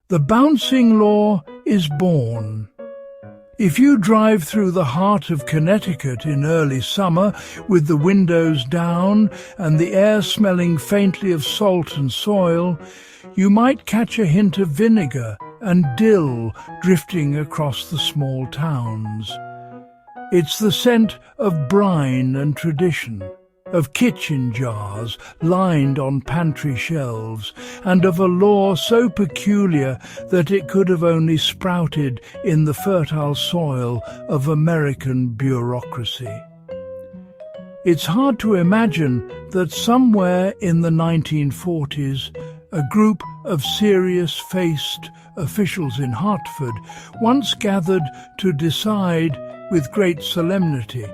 The bouncing law is born. If you drive through the heart of Connecticut in early summer with the windows down and the air smelling faintly of salt and soil, you might catch a hint of vinegar and dill drifting across the small towns. It's the scent of brine and tradition, of kitchen jars lined on pantry shelves, and of a law so peculiar that it could have only sprouted in the fertile soil of American bureaucracy. It's hard to imagine that somewhere in the 1940s, a group of serious-faced officials in Hartford once gathered to decide with great solemnity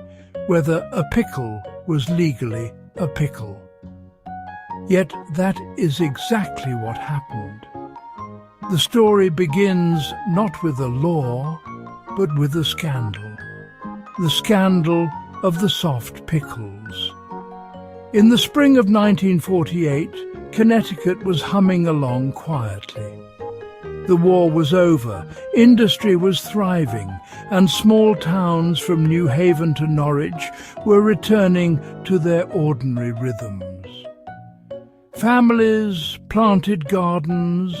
whether a pickle was legally a pickle. Yet that is exactly what happened. The story begins not with a law, but with a scandal. The scandal of the soft pickles. In the spring of 1948, Connecticut was humming along quietly. The war was over, industry was thriving, and small towns from New Haven to Norwich were returning to their ordinary rhythms. Families planted gardens,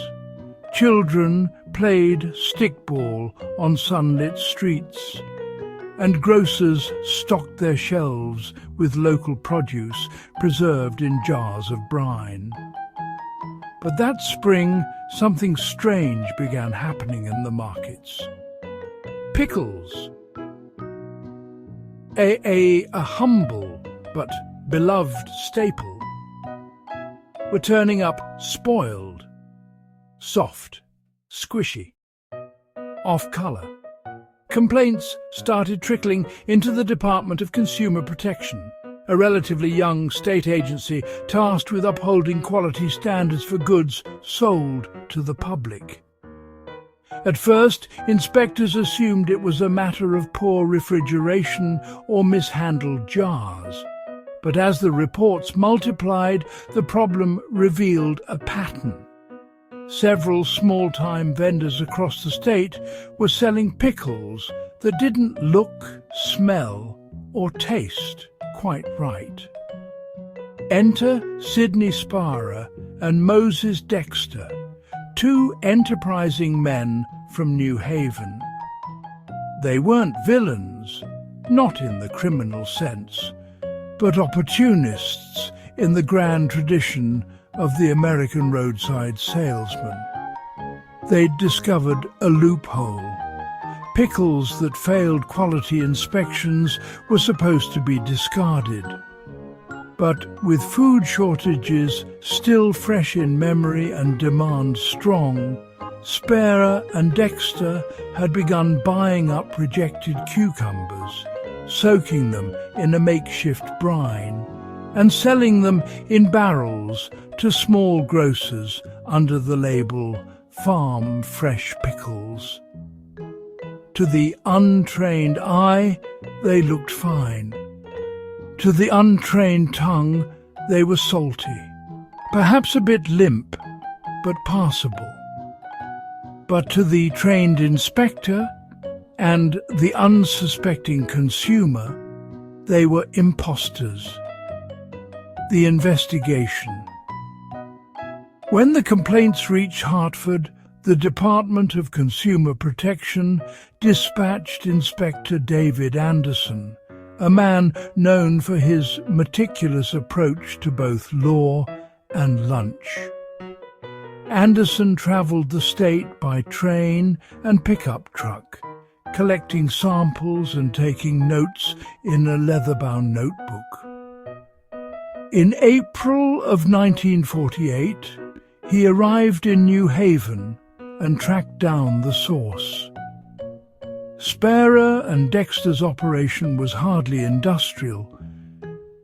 children played stickball on sunlit streets, and grocers stocked their shelves with local produce preserved in jars of brine. But that spring, something strange began happening in the markets. Pickles, a humble but beloved staple, were turning up spoiled, soft, squishy, off-colour. Complaints started trickling into the Department of Consumer Protection, a relatively young state agency tasked with upholding quality standards for goods sold to the public. At first, inspectors assumed it was a matter of poor refrigeration or mishandled jars. But as the reports multiplied, the problem revealed a pattern. Several small-time vendors across the state were selling pickles that didn't look, smell, or taste quite right. Enter Sidney Sparrer and Moses Dexter, two enterprising men from New Haven. They weren't villains, not in the criminal sense, but opportunists in the grand tradition of the American roadside salesman. They'd discovered a loophole. Pickles that failed quality inspections were supposed to be discarded. But with food shortages still fresh in memory and demand strong, Sparrer and Dexter had begun buying up rejected cucumbers, soaking them in a makeshift brine, and selling them in barrels to small grocers under the label Farm Fresh Pickles. To the untrained eye, they looked fine. To the untrained tongue, they were salty, perhaps a bit limp, but passable. But to the trained inspector and the unsuspecting consumer, they were imposters. The investigation. When the complaints reached Hartford, the Department of Consumer Protection dispatched Inspector David Anderson, a man known for his meticulous approach to both law and lunch. Anderson travelled the state by train and pickup truck, collecting samples and taking notes in a leather-bound notebook. In April of 1948, he arrived in New Haven and tracked down the source. Sparrer and Dexter's operation was hardly industrial,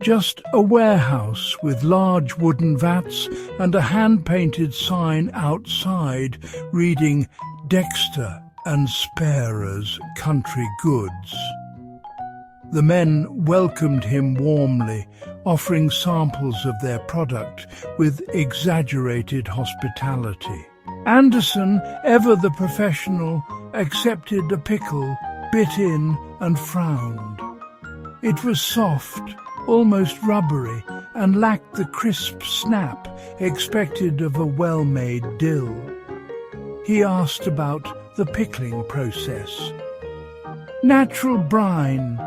just a warehouse with large wooden vats and a hand-painted sign outside reading Dexter and Sparrer's Country Goods. The men welcomed him warmly, offering samples of their product with exaggerated hospitality. Anderson, ever the professional, accepted a pickle, bit in and frowned. It was soft, almost rubbery, and lacked the crisp snap expected of a well-made dill. He asked about the pickling process. "Natural brine,"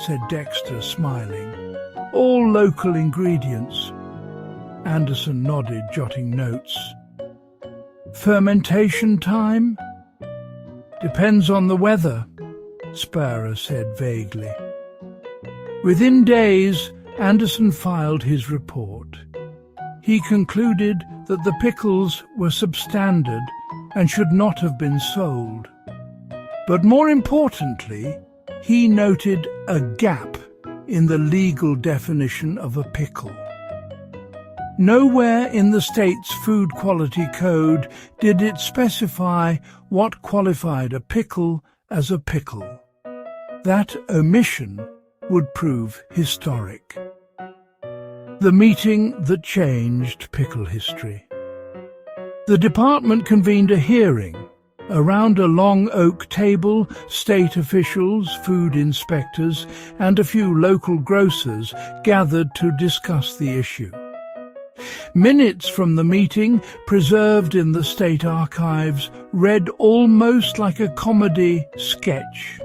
said Dexter, smiling. "All local ingredients." Anderson nodded, jotting notes. "Fermentation time?" "Depends on the weather," Sparrow said vaguely. Within days, Anderson filed his report. He concluded that the pickles were substandard and should not have been sold. But more importantly, he noted a gap in the legal definition of a pickle. Nowhere in the state's food quality code did it specify what qualified a pickle as a pickle. That omission would prove historic. The meeting that changed pickle history. The department convened a hearing. Around a long oak table, state officials, food inspectors, and a few local grocers gathered to discuss the issue. Minutes from the meeting, preserved in the state archives, read almost like a comedy sketch.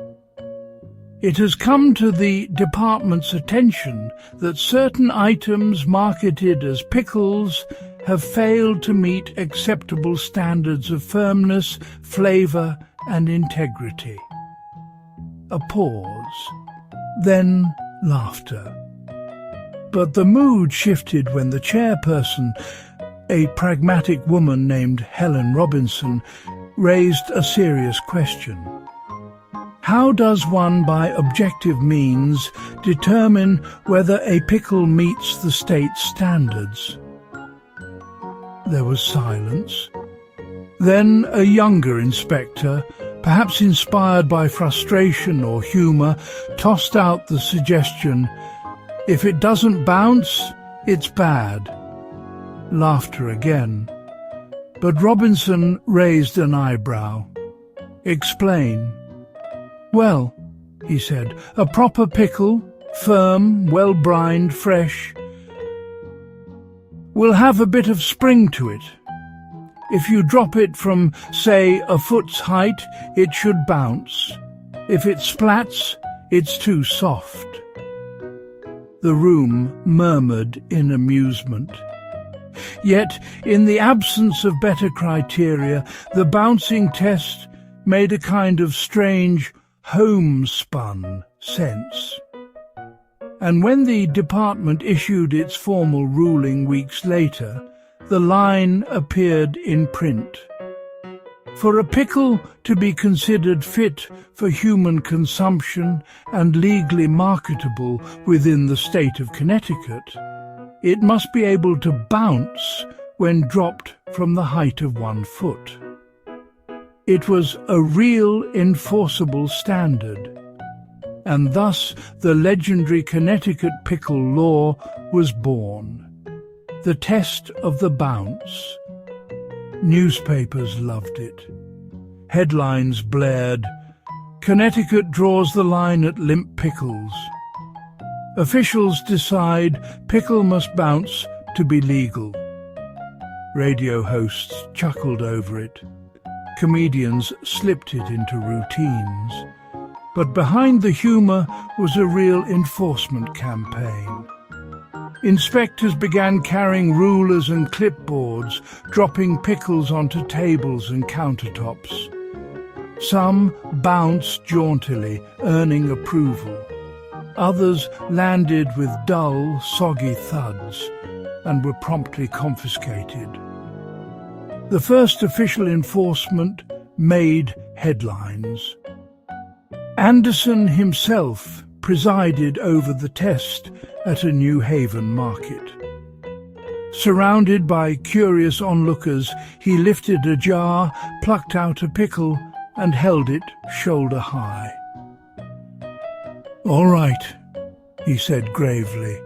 It has come to the department's attention that certain items marketed as pickles have failed to meet acceptable standards of firmness, flavour and integrity. A pause, then laughter. But the mood shifted when the chairperson, a pragmatic woman named Helen Robinson, raised a serious question. How does one, by objective means, determine whether a pickle meets the state's standards? There was silence. Then a younger inspector, perhaps inspired by frustration or humour, tossed out the suggestion, "If it doesn't bounce, it's bad." Laughter again. But Robinson raised an eyebrow. "Explain." "Well," he said, "a proper pickle, firm, well-brined, fresh, will have a bit of spring to it. If you drop it from, say, a foot's height, it should bounce. If it splats, it's too soft." The room murmured in amusement. Yet, in the absence of better criteria, the bouncing test made a kind of strange, homespun sense. And when the department issued its formal ruling weeks later, the line appeared in print. For a pickle to be considered fit for human consumption and legally marketable within the state of Connecticut, it must be able to bounce when dropped from the height of 1 foot. It was a real enforceable standard, and thus the legendary Connecticut Pickle Law was born. The test of the bounce. Newspapers loved it. Headlines blared, "Connecticut draws the line at limp pickles." Officials decide pickle must bounce to be legal. Radio hosts chuckled over it. Comedians slipped it into routines. But behind the humour was a real enforcement campaign. Inspectors began carrying rulers and clipboards, dropping pickles onto tables and countertops. Some bounced jauntily, earning approval. Others landed with dull, soggy thuds and were promptly confiscated. The first official enforcement made headlines. Anderson himself presided over the test at a New Haven market. Surrounded by curious onlookers, he lifted a jar, plucked out a pickle, and held it shoulder high. "All right," he said gravely.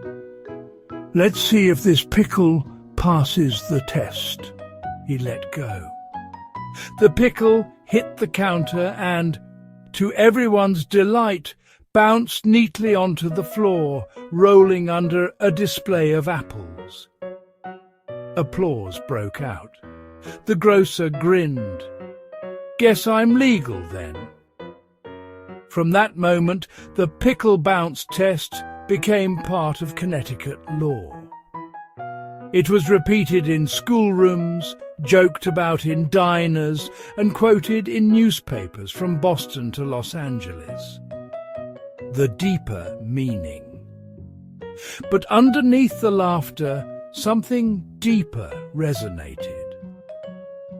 "Let's see if this pickle passes the test." He let go. The pickle hit the counter and, to everyone's delight, bounced neatly onto the floor, rolling under a display of apples. Applause broke out. The grocer grinned. "Guess I'm legal then." From that moment, the pickle bounce test became part of Connecticut law. It was repeated in schoolrooms, joked about in diners, and quoted in newspapers from Boston to Los Angeles. The deeper meaning. But underneath the laughter, something deeper resonated.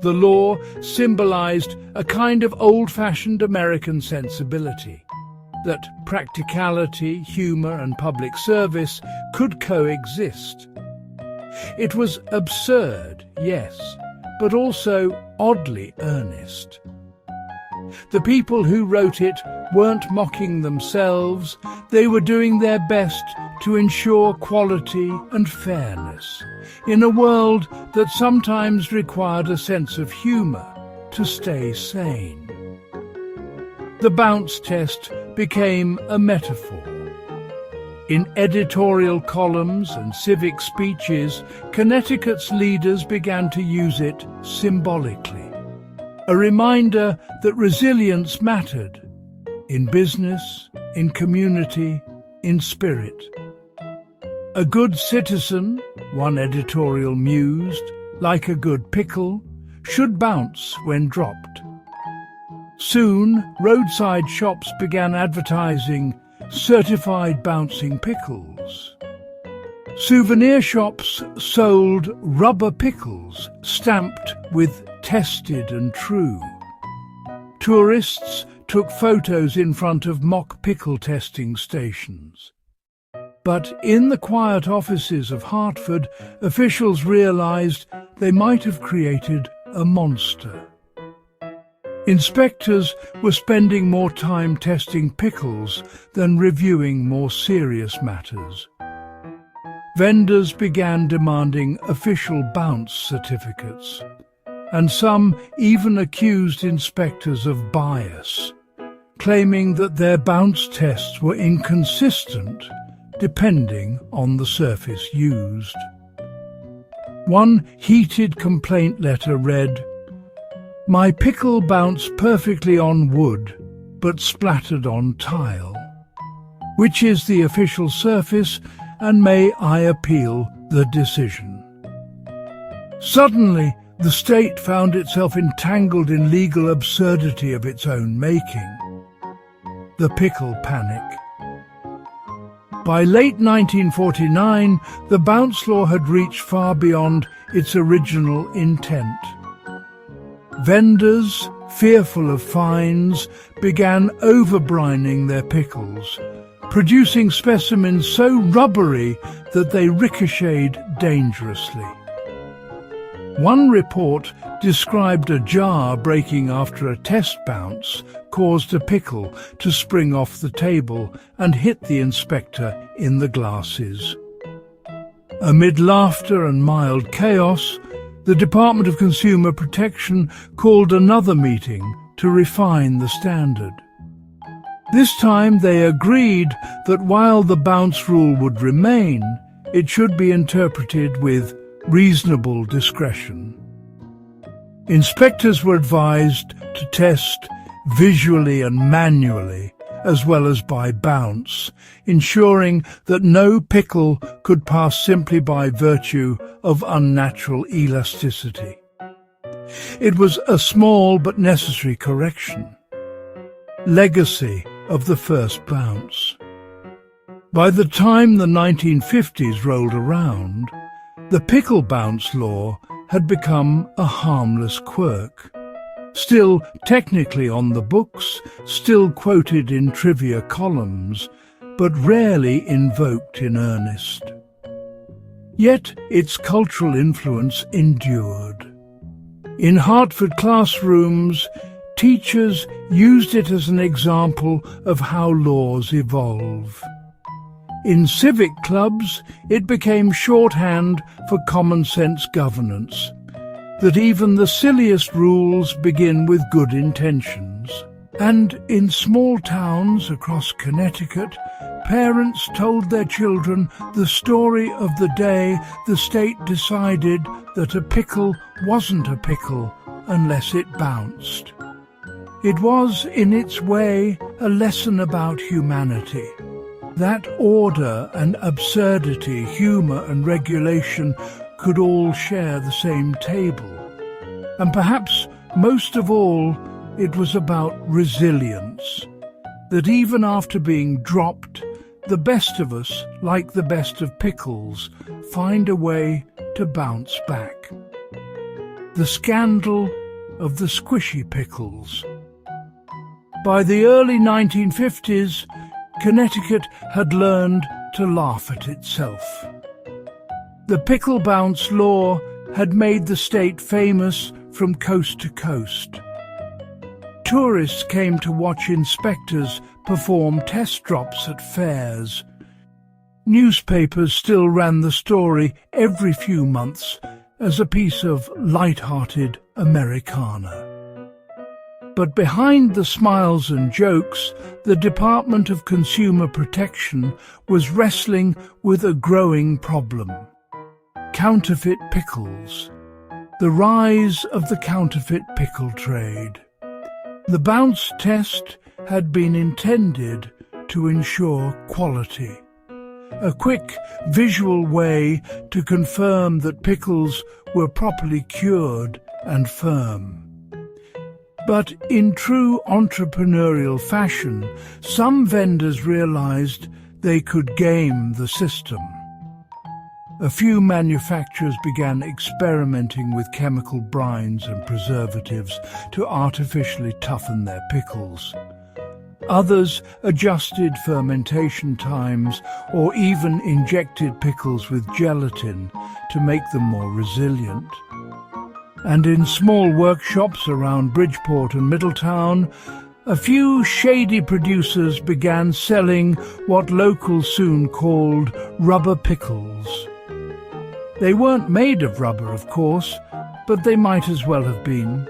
The law symbolized a kind of old-fashioned American sensibility, that practicality, humor, and public service could coexist. It was absurd, yes, but also oddly earnest. The people who wrote it weren't mocking themselves, they were doing their best to ensure quality and fairness in a world that sometimes required a sense of humor to stay sane. The bounce test became a metaphor. In editorial columns and civic speeches, Connecticut's leaders began to use it symbolically, a reminder that resilience mattered in business, in community, in spirit. A good citizen, one editorial mused, like a good pickle, should bounce when dropped. Soon, roadside shops began advertising certified bouncing pickles. Souvenir shops sold rubber pickles stamped with tested and true. Tourists took photos in front of mock pickle testing stations. But in the quiet offices of Hartford, officials realized they might have created a monster. Inspectors were spending more time testing pickles than reviewing more serious matters. Vendors began demanding official bounce certificates, and some even accused inspectors of bias, claiming that their bounce tests were inconsistent depending on the surface used. One heated complaint letter read, "My pickle bounced perfectly on wood, but splattered on tile. Which is the official surface, and may I appeal the decision?" Suddenly, the state found itself entangled in legal absurdity of its own making. The pickle panic. By late 1949, the bounce law had reached far beyond its original intent. Vendors, fearful of fines, began overbrining their pickles, producing specimens so rubbery that they ricocheted dangerously. One report described a jar breaking after a test bounce caused a pickle to spring off the table and hit the inspector in the glasses. Amid laughter and mild chaos, the Department of Consumer Protection called another meeting to refine the standard. This time they agreed that while the bounce rule would remain, it should be interpreted with reasonable discretion. Inspectors were advised to test visually and manually, as well as by bounce, ensuring that no pickle could pass simply by virtue of unnatural elasticity. It was a small but necessary correction. Legacy of the first bounce. By the time the 1950s rolled around, the pickle bounce law had become a harmless quirk, still technically on the books, still quoted in trivia columns, but rarely invoked in earnest. Yet its cultural influence endured. In Hartford classrooms, teachers used it as an example of how laws evolve. In civic clubs, it became shorthand for common-sense governance, that even the silliest rules begin with good intentions. And in small towns across Connecticut, parents told their children the story of the day the state decided that a pickle wasn't a pickle unless it bounced. It was, in its way, a lesson about humanity. That order and absurdity, humour and regulation could all share the same table. And perhaps most of all, it was about resilience. That even after being dropped, the best of us, like the best of Pickles, find a way to bounce back. The scandal of the squishy Pickles. By the early 1950s, Connecticut had learned to laugh at itself. The pickle bounce law had made the state famous from coast to coast. Tourists came to watch inspectors perform test drops at fairs. Newspapers still ran the story every few months as a piece of light-hearted Americana. But behind the smiles and jokes, the Department of Consumer Protection was wrestling with a growing problem: counterfeit pickles. The rise of the counterfeit pickle trade. The bounce test had been intended to ensure quality, a quick visual way to confirm that pickles were properly cured and firm. But in true entrepreneurial fashion, some vendors realized they could game the system. A few manufacturers began experimenting with chemical brines and preservatives to artificially toughen their pickles. Others adjusted fermentation times or even injected pickles with gelatin to make them more resilient. And in small workshops around Bridgeport and Middletown, a few shady producers began selling what locals soon called rubber pickles. They weren't made of rubber, of course, but they might as well have been.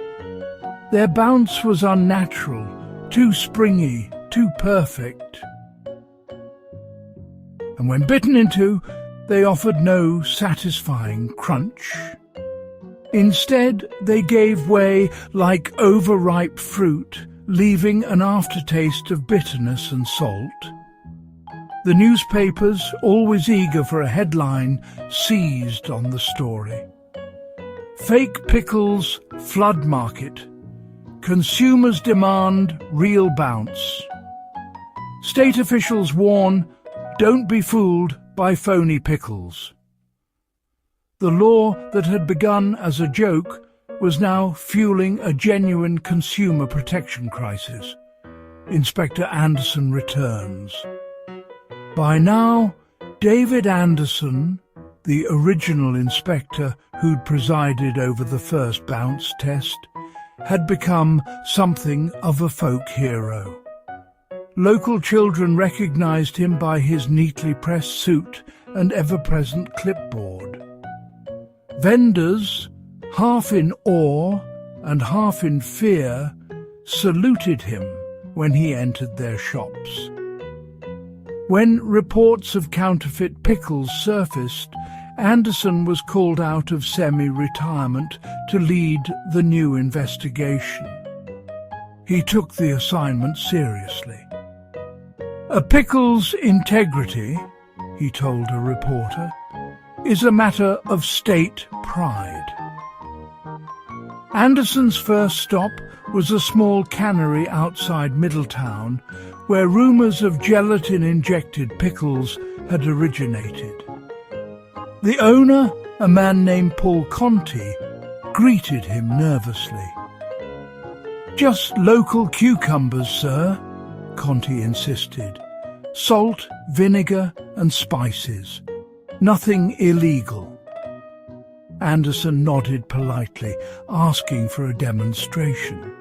Their bounce was unnatural, too springy, too perfect. And when bitten into, they offered no satisfying crunch. Instead, they gave way like overripe fruit, leaving an aftertaste of bitterness and salt. The newspapers, always eager for a headline, seized on the story. Fake pickles flood market. Consumers demand real bounce. State officials warn, don't be fooled by phony pickles. The law that had begun as a joke was now fueling a genuine consumer protection crisis. Inspector Anderson returns. By now, David Anderson, the original inspector who'd presided over the first bounce test, had become something of a folk hero. Local children recognized him by his neatly pressed suit and ever-present clipboard. Vendors, half in awe and half in fear, saluted him when he entered their shops. When reports of counterfeit pickles surfaced, Anderson was called out of semi-retirement to lead the new investigation. He took the assignment seriously. A pickle's integrity, he told a reporter, is a matter of state pride. Anderson's first stop was a small cannery outside Middletown, where rumours of gelatin-injected pickles had originated. The owner, a man named Paul Conti, greeted him nervously. "Just local cucumbers, sir," Conti insisted. "Salt, vinegar and spices. Nothing illegal." Anderson nodded politely, asking for a demonstration.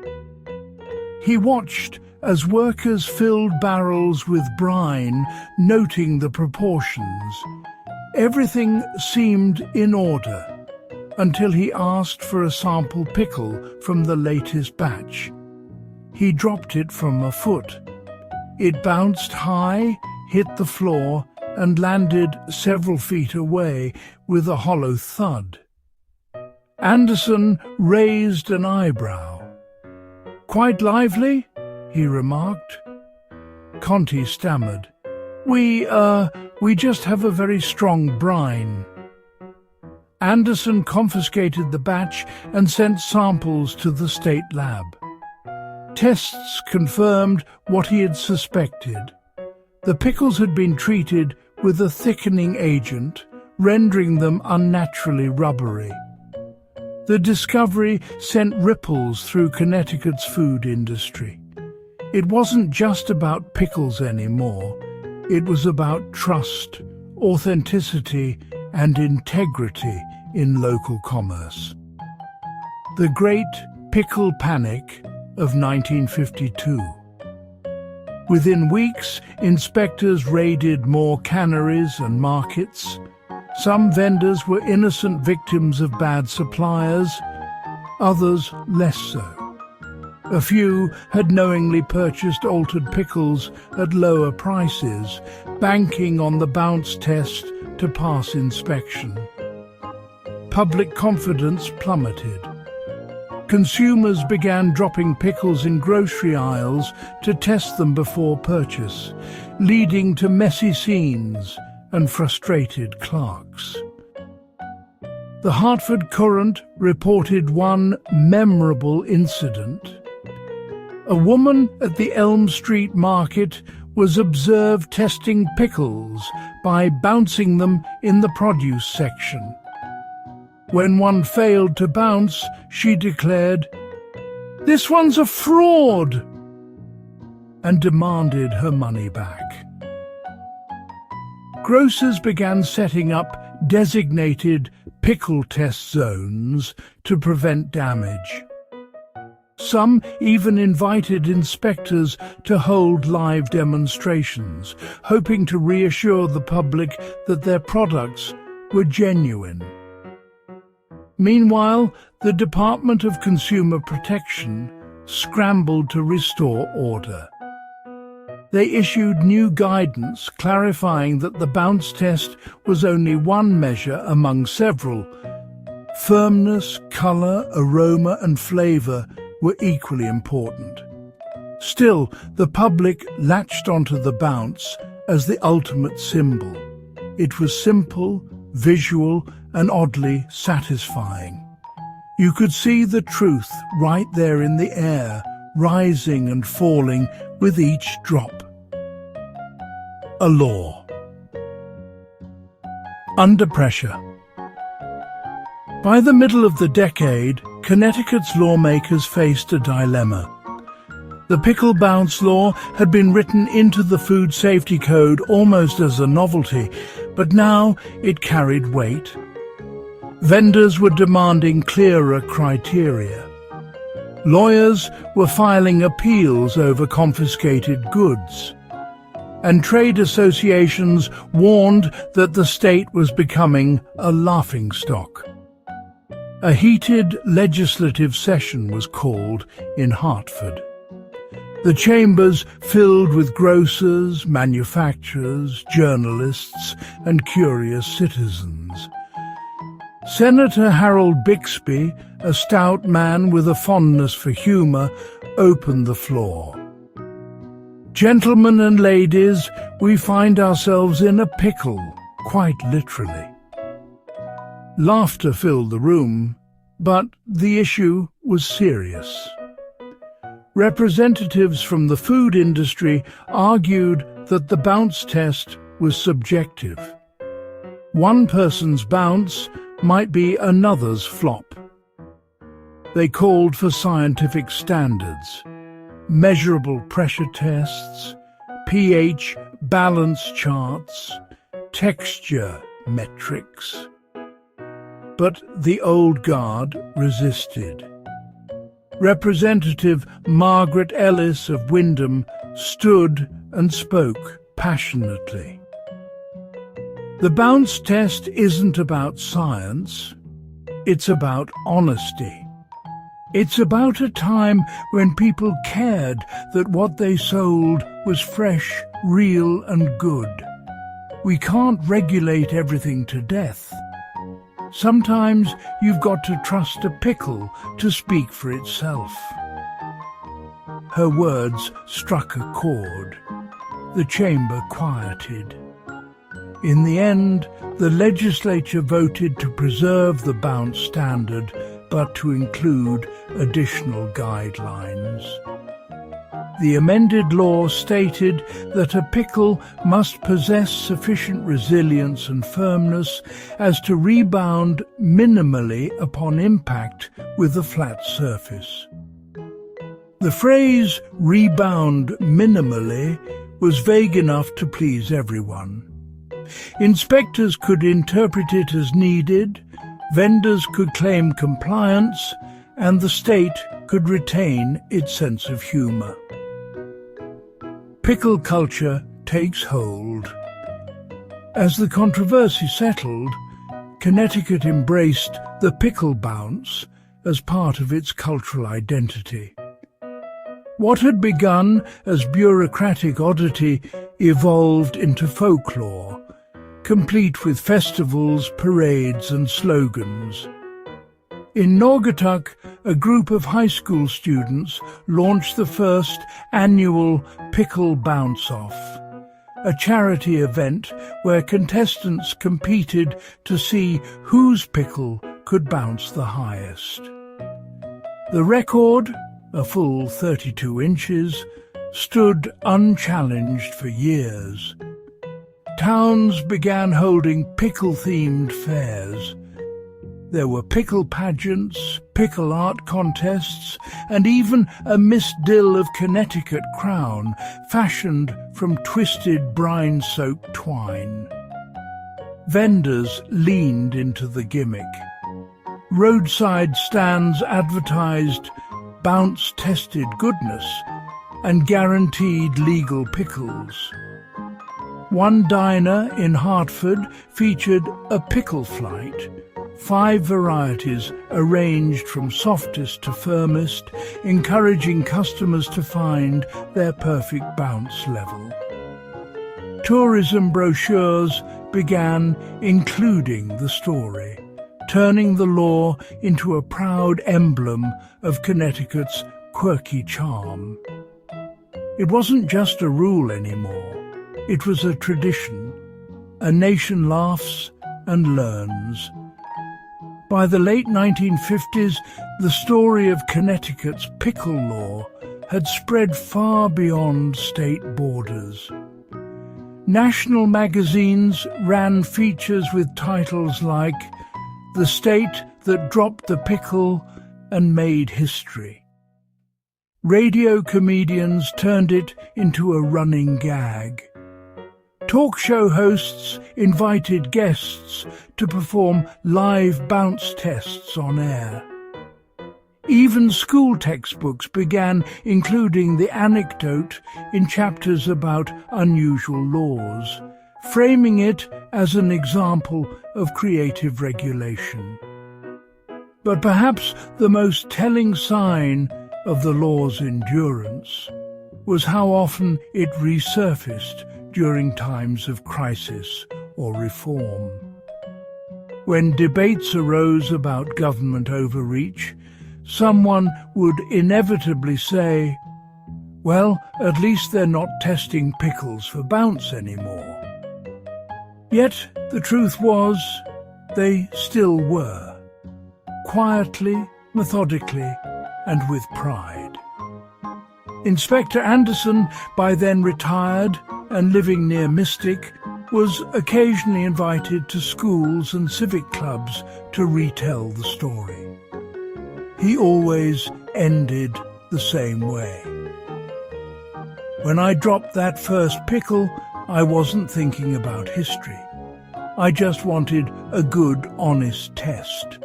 He watched as workers filled barrels with brine, noting the proportions. Everything seemed in order. until he asked for a sample pickle from the latest batch. He dropped it from a foot. It bounced high, hit the floor, and landed several feet away with a hollow thud. Anderson raised an eyebrow. "Quite lively?" he remarked. Conti stammered. We just have a very strong brine." Anderson confiscated the batch and sent samples to the state lab. Tests confirmed what he had suspected. The pickles had been treated with a thickening agent, rendering them unnaturally rubbery. The discovery sent ripples through Connecticut's food industry. It wasn't just about pickles anymore. It was about trust, authenticity, and integrity in local commerce. The Great Pickle Panic of 1952. Within weeks, inspectors raided more canneries and markets. Some vendors were innocent victims of bad suppliers, others less so. A few had knowingly purchased altered pickles at lower prices, banking on the bounce test to pass inspection. Public confidence plummeted. Consumers began dropping pickles in grocery aisles to test them before purchase, leading to messy scenes and frustrated clerks. The Hartford Courant reported one memorable incident. A woman at the Elm Street market was observed testing pickles by bouncing them in the produce section. When one failed to bounce, she declared, "This one's a fraud," and demanded her money back. Grocers began setting up designated pickle test zones to prevent damage. Some even invited inspectors to hold live demonstrations, hoping to reassure the public that their products were genuine. Meanwhile, the Department of Consumer Protection scrambled to restore order. They issued new guidance clarifying that the bounce test was only one measure among several. Firmness, color, aroma, and flavor were equally important. Still, the public latched onto the bounce as the ultimate symbol. It was simple, visual, and oddly satisfying. You could see the truth right there in the air, rising and falling with each drop. A law. Under pressure. By the middle of the decade, Connecticut's lawmakers faced a dilemma. The pickle bounce law had been written into the Food Safety Code almost as a novelty, but now it carried weight. Vendors were demanding clearer criteria. Lawyers were filing appeals over confiscated goods. And trade associations warned that the state was becoming a laughingstock. A heated legislative session was called in Hartford. The chambers filled with grocers, manufacturers, journalists, and curious citizens. Senator Harold Bixby, a stout man with a fondness for humor, opened the floor. "Gentlemen and ladies, we find ourselves in a pickle, quite literally." Laughter filled the room, but the issue was serious. Representatives from the food industry argued that the bounce test was subjective. One person's bounce might be another's flop. They called for scientific standards, measurable pressure tests, pH balance charts, texture metrics. But the old guard resisted. Representative Margaret Ellis of Windham stood and spoke passionately. "The bounce test isn't about science. It's about honesty. It's about a time when people cared that what they sold was fresh, real and good. We can't regulate everything to death. Sometimes you've got to trust a pickle to speak for itself. Her words struck a chord. The chamber quieted. In the end, the legislature voted to preserve the bounce standard, but to include additional guidelines. The amended law stated that a pickle must possess sufficient resilience and firmness as to rebound minimally upon impact with a flat surface. The phrase "rebound minimally" was vague enough to please everyone. Inspectors could interpret it as needed, vendors could claim compliance, and the state could retain its sense of humour. Pickle culture takes hold. As the controversy settled, Connecticut embraced the pickle bounce as part of its cultural identity. What had begun as bureaucratic oddity evolved into folklore, complete with festivals, parades and slogans. In Naugatuck, a group of high school students launched the first annual Pickle Bounce-Off, a charity event where contestants competed to see whose pickle could bounce the highest. The record, a full 32 inches, stood unchallenged for years. Towns began holding pickle-themed fairs. There were pickle pageants, pickle art contests, and even a Miss Dill of Connecticut crown fashioned from twisted brine-soaked twine. Vendors leaned into the gimmick. Roadside stands advertised bounce-tested goodness and guaranteed legal pickles. One diner in Hartford featured a pickle flight, 5 varieties arranged from softest to firmest, encouraging customers to find their perfect bounce level. Tourism brochures began including the story, turning the law into a proud emblem of Connecticut's quirky charm. It wasn't just a rule anymore. It was a tradition. A nation laughs and learns. By the late 1950s, the story of Connecticut's pickle law had spread far beyond state borders. National magazines ran features with titles like "The State That Dropped the Pickle and Made History." Radio comedians turned it into a running gag. Talk show hosts invited guests to perform live bounce tests on air. Even school textbooks began including the anecdote in chapters about unusual laws, framing it as an example of creative regulation. But perhaps the most telling sign of the law's endurance was how often it resurfaced during times of crisis or reform. When debates arose about government overreach, someone would inevitably say, "Well, at least they're not testing pickles for bounce anymore." Yet the truth was, they still were, quietly, methodically, and with pride. Inspector Anderson, by then retired and living near Mystic, was occasionally invited to schools and civic clubs to retell the story. He always ended the same way. "When I dropped that first pickle, I wasn't thinking about history. I just wanted a good, honest test."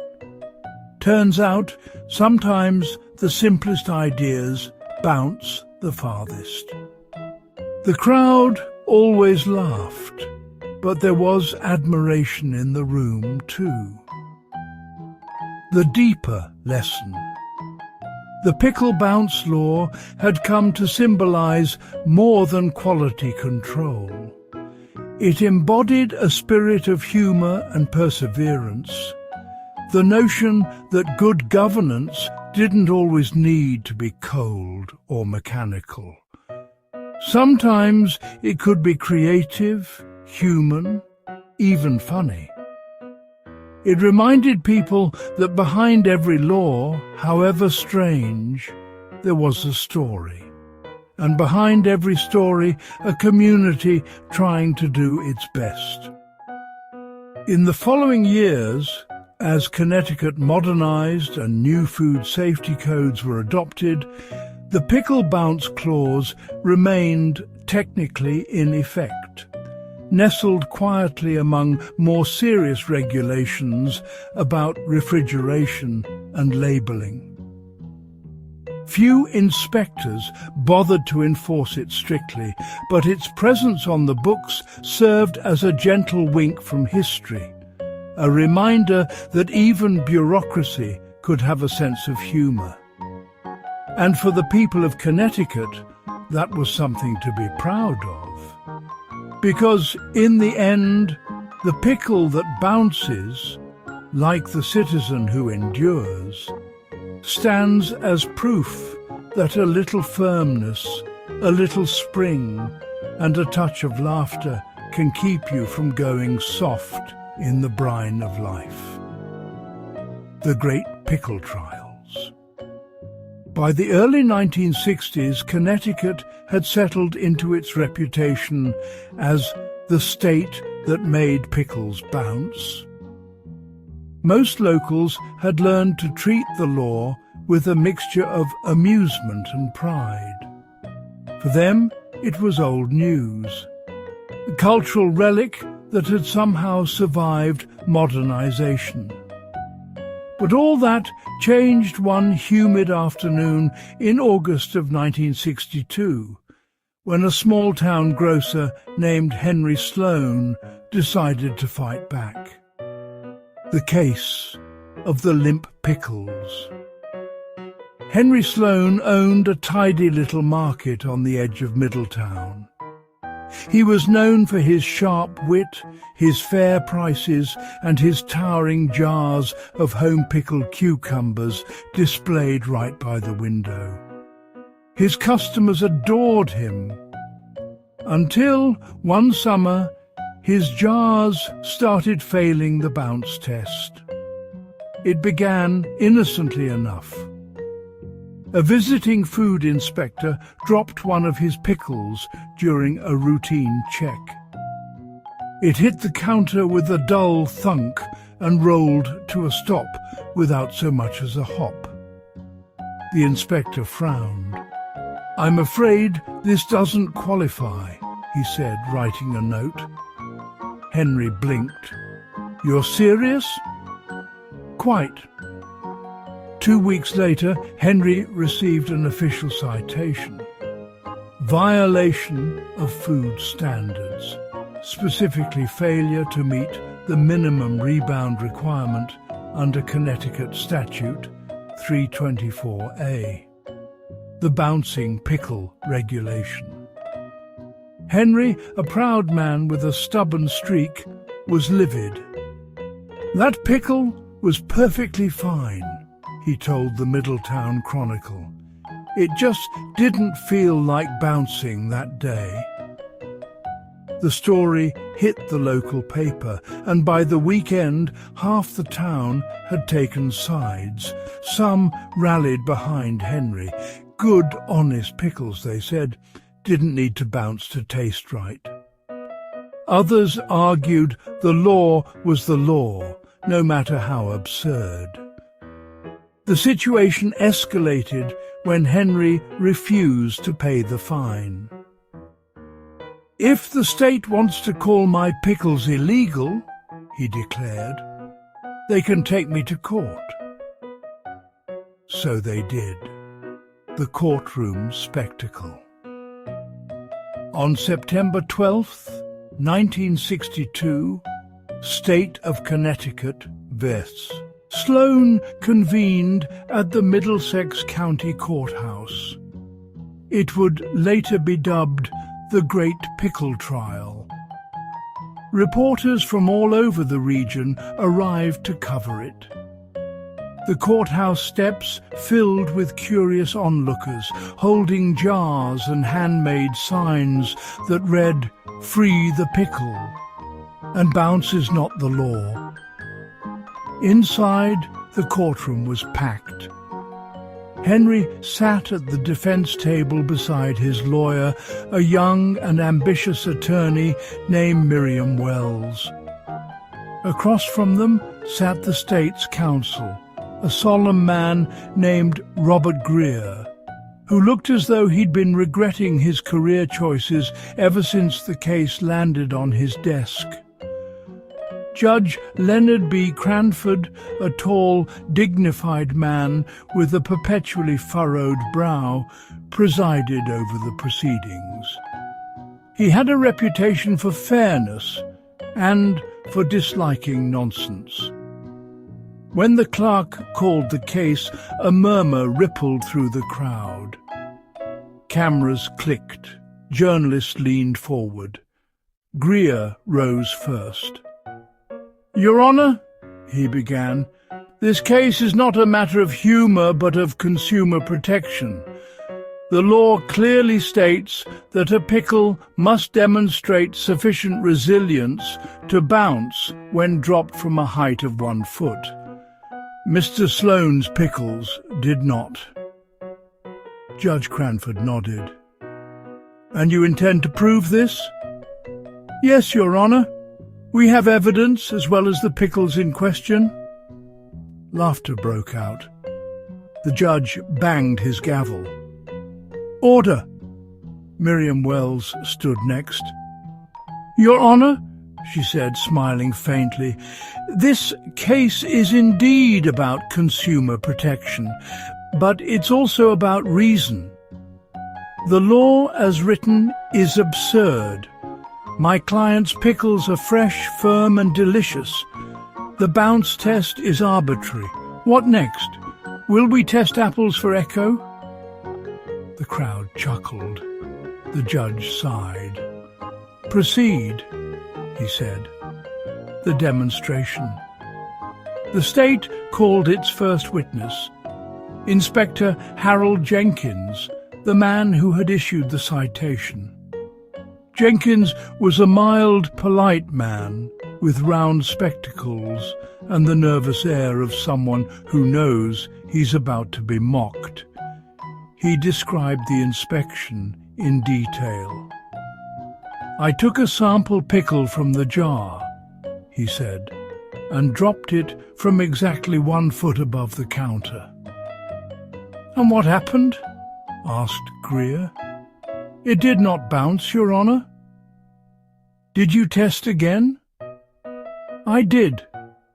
Turns out, sometimes the simplest ideas bounce the farthest. The crowd always laughed, but there was admiration in the room too. the deeper lesson. The pickle bounce law had come to symbolize more than quality control. It embodied a spirit of humor and perseverance, the notion that good governance didn't always need to be cold or mechanical. Sometimes it could be creative, human, even funny. It reminded people that behind every law, however strange, there was a story. And behind every story, a community trying to do its best. In the following years, as Connecticut modernized and new food safety codes were adopted, the pickle bounce clause remained technically in effect, nestled quietly among more serious regulations about refrigeration and labeling. Few inspectors bothered to enforce it strictly, but its presence on the books served as a gentle wink from history, a reminder that even bureaucracy could have a sense of humor. And for the people of Connecticut, that was something to be proud of. Because in the end, the pickle that bounces, like the citizen who endures, stands as proof that a little firmness, a little spring, and a touch of laughter can keep you from going soft in the brine of life. The Great Pickle Trials. By the early 1960s, Connecticut had settled into its reputation as the state that made pickles bounce. Most locals had learned to treat the law with a mixture of amusement and pride. For them, it was old news, a cultural relic that had somehow survived modernization. But all that changed one humid afternoon in August of 1962, when a small-town grocer named Henry Sloan decided to fight back. The case of the Limp Pickles. Henry Sloan owned a tidy little market on the edge of Middletown. He was known for his sharp wit, his fair prices, and his towering jars of home-pickled cucumbers displayed right by the window. His customers adored him, until one summer his jars started failing the bounce test. It began innocently enough. A visiting food inspector dropped one of his pickles during a routine check. It hit the counter with a dull thunk and rolled to a stop without so much as a hop. The inspector frowned. "I'm afraid this doesn't qualify," he said, writing a note. Henry blinked. "You're serious?" "Quite." 2 weeks later, Henry received an official citation. Violation of food standards, specifically failure to meet the minimum rebound requirement under Connecticut Statute 324A, the Bouncing Pickle Regulation. Henry, a proud man with a stubborn streak, was livid. "That pickle was perfectly fine," he told the Middletown Chronicle. "It just didn't feel like bouncing that day." The story hit the local paper, and by the weekend half the town had taken sides. Some rallied behind Henry. Good, honest pickles, they said, didn't need to bounce to taste right. Others argued the law was the law, no matter how absurd. The situation escalated when Henry refused to pay the fine. "If the state wants to call my pickles illegal," he declared, "they can take me to court." So they did. The courtroom spectacle. On September 12th, 1962, State of Connecticut vs. Sloane convened at the Middlesex County Courthouse. It would later be dubbed the Great Pickle Trial. Reporters from all over the region arrived to cover it. The courthouse steps filled with curious onlookers, holding jars and handmade signs that read, "Free the pickle," and "Bounce is not the law." Inside, the courtroom was packed. Henry sat at the defense table beside his lawyer, a young and ambitious attorney named Miriam Wells. Across from them sat the state's counsel, a solemn man named Robert Greer, who looked as though he'd been regretting his career choices ever since the case landed on his desk. Judge Leonard B. Cranford, a tall, dignified man with a perpetually furrowed brow, presided over the proceedings. He had a reputation for fairness and for disliking nonsense. When the clerk called the case, a murmur rippled through the crowd. Cameras clicked. Journalists leaned forward. Greer rose first. "Your Honour," he began, "this case is not a matter of humour but of consumer protection. The law clearly states that a pickle must demonstrate sufficient resilience to bounce when dropped from a height of 1 foot. Mr. Sloane's pickles did not." Judge Cranford nodded. "And you intend to prove this?" "Yes, Your Honour. We have evidence as well as the pickles in question." Laughter broke out. The judge banged his gavel. "Order!" Miriam Wells stood next. "Your Honour," she said, smiling faintly, "this case is indeed about consumer protection, but it's also about reason. The law as written is absurd. My client's pickles are fresh, firm and delicious. The bounce test is arbitrary. What next? Will we test apples for echo?" The crowd chuckled. The judge sighed. "Proceed," he said. The demonstration. The state called its first witness, Inspector Harold Jenkins, the man who had issued the citation. Jenkins was a mild, polite man with round spectacles and the nervous air of someone who knows he's about to be mocked. He described the inspection in detail. "I took a sample pickle from the jar," he said, "and dropped it from exactly 1 foot above the counter." "And what happened?" asked Greer. "It did not bounce, Your Honour." "Did you test again?" "I did.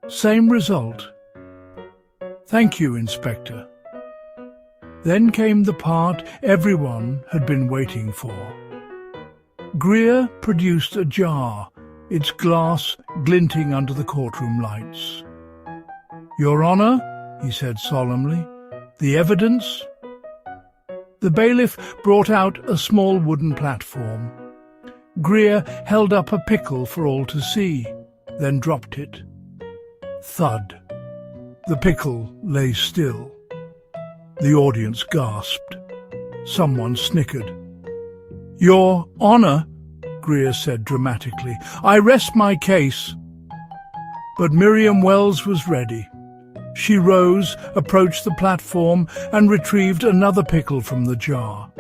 Same result." "Thank you, Inspector." Then came the part everyone had been waiting for. Greer produced a jar, its glass glinting under the courtroom lights. "Your Honour," he said solemnly, "the evidence?" The bailiff brought out a small wooden platform. Greer held up a pickle for all to see, then dropped it. Thud. The pickle lay still. The audience gasped. Someone snickered. "Your Honour," Greer said dramatically, "I rest my case." But Miriam Wells was ready. She rose, approached the platform, and retrieved another pickle from the jar.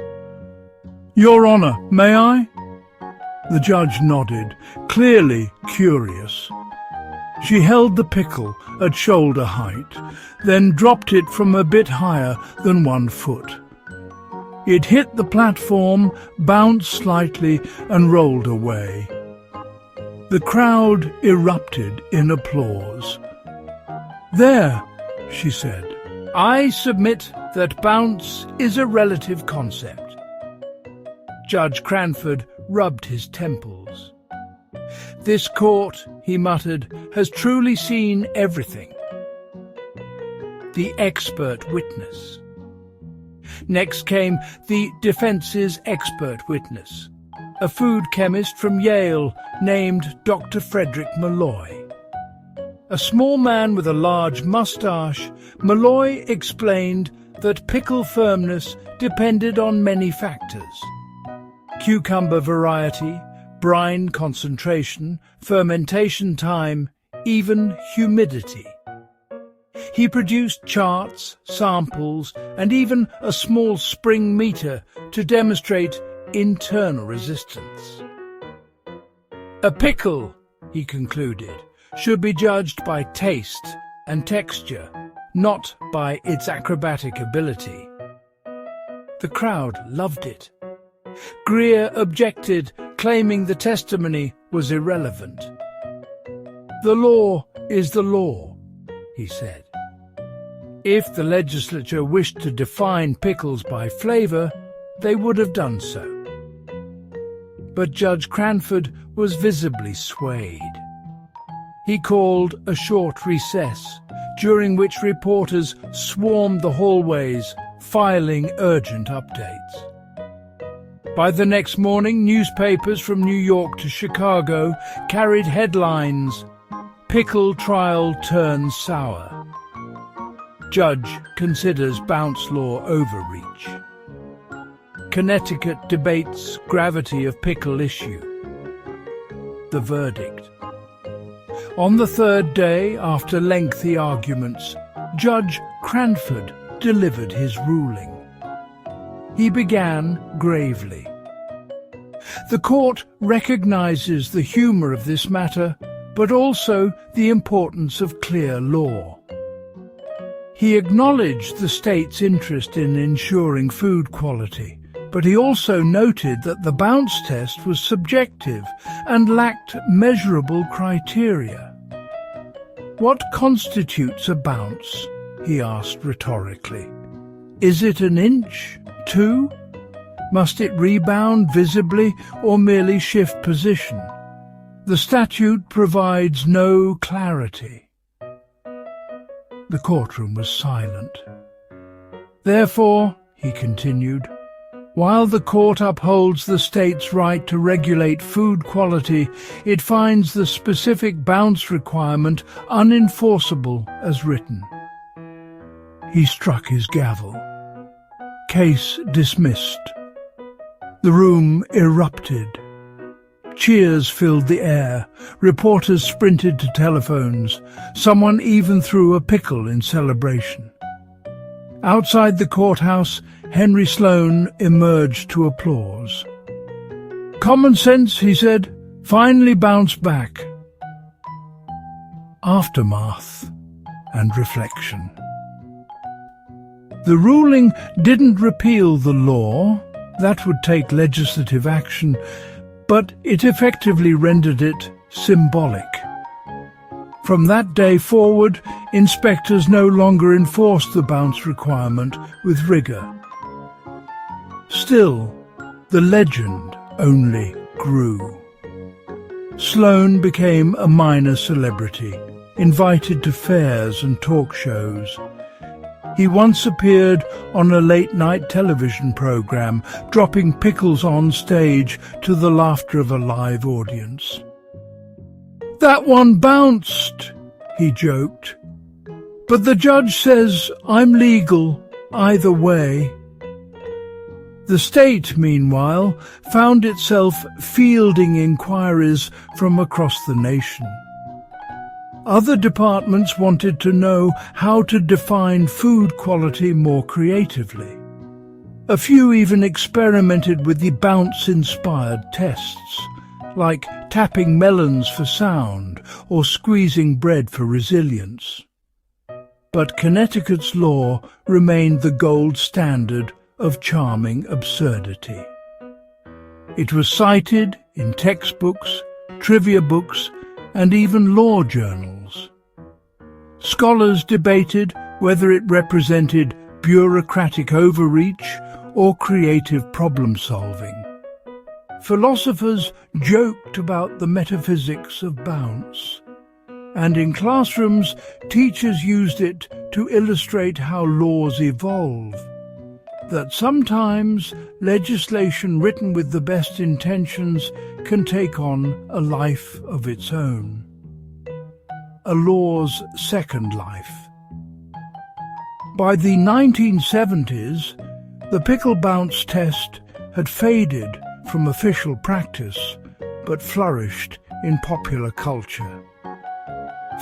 "Your Honour, may I?" The judge nodded, clearly curious. She held the pickle at shoulder height, then dropped it from a bit higher than 1 foot. It hit the platform, bounced slightly, and rolled away. The crowd erupted in applause. "There," she said, "I submit that bounce is a relative concept." Judge Cranford rubbed his temples. "This court," he muttered, "has truly seen everything." the expert witness. Next came the defence's expert witness, a food chemist from Yale named Dr. Frederick Malloy. A small man with a large moustache, Malloy explained that pickle firmness depended on many factors: cucumber variety, brine concentration, fermentation time, even humidity. He produced charts, samples, and even a small spring meter to demonstrate internal resistance. A pickle, he concluded, should be judged by taste and texture, not by its acrobatic ability. The crowd loved it. Greer objected, claiming the testimony was irrelevant. "The law is the law," he said. If the legislature wished to define pickles by flavour, they would have done so. But Judge Cranford was visibly swayed. He called a short recess, during which reporters swarmed the hallways, filing urgent updates. By the next morning, newspapers from New York to Chicago carried headlines, "Pickle Trial Turns Sour." Judge considers bounce law overreach. Connecticut debates gravity of pickle issue. The verdict. On the third day, after lengthy arguments, Judge Cranford delivered his ruling. He began gravely. The court recognizes the humor of this matter, but also the importance of clear law. He acknowledged the state's interest in ensuring food quality, but he also noted that the bounce test was subjective and lacked measurable criteria. "What constitutes a bounce?" he asked rhetorically. "Is it an inch? 2? Must it rebound visibly or merely shift position? The statute provides no clarity." The courtroom was silent. "Therefore," he continued, "while the court upholds the state's right to regulate food quality, it finds the specific bounce requirement unenforceable as written." He struck his gavel. Case dismissed. The room erupted. Cheers filled the air. Reporters sprinted to telephones. Someone even threw a pickle in celebration. Outside the courthouse, Henry Sloan emerged to applause. "Common sense," he said, "finally bounced back." Aftermath and reflection. The ruling didn't repeal the law. That would take legislative action, but it effectively rendered it symbolic. From that day forward, inspectors no longer enforced the bounce requirement with rigour. Still, the legend only grew. Sloan became a minor celebrity, invited to fairs and talk shows. He once appeared on a late-night television program, dropping pickles on stage to the laughter of a live audience. "That one bounced," he joked. "But the judge says I'm legal either way." The state, meanwhile, found itself fielding inquiries from across the nation. Other departments wanted to know how to define food quality more creatively. A few even experimented with the bounce-inspired tests, like tapping melons for sound or squeezing bread for resilience. But Connecticut's law remained the gold standard of charming absurdity. It was cited in textbooks, trivia books, and even law journals. Scholars debated whether it represented bureaucratic overreach or creative problem-solving. Philosophers joked about the metaphysics of bounce, and in classrooms, teachers used it to illustrate how laws evolve, that sometimes legislation written with the best intentions can take on a life of its own. A law's second life. By the 1970s, the pickle bounce test had faded from official practice, but flourished in popular culture.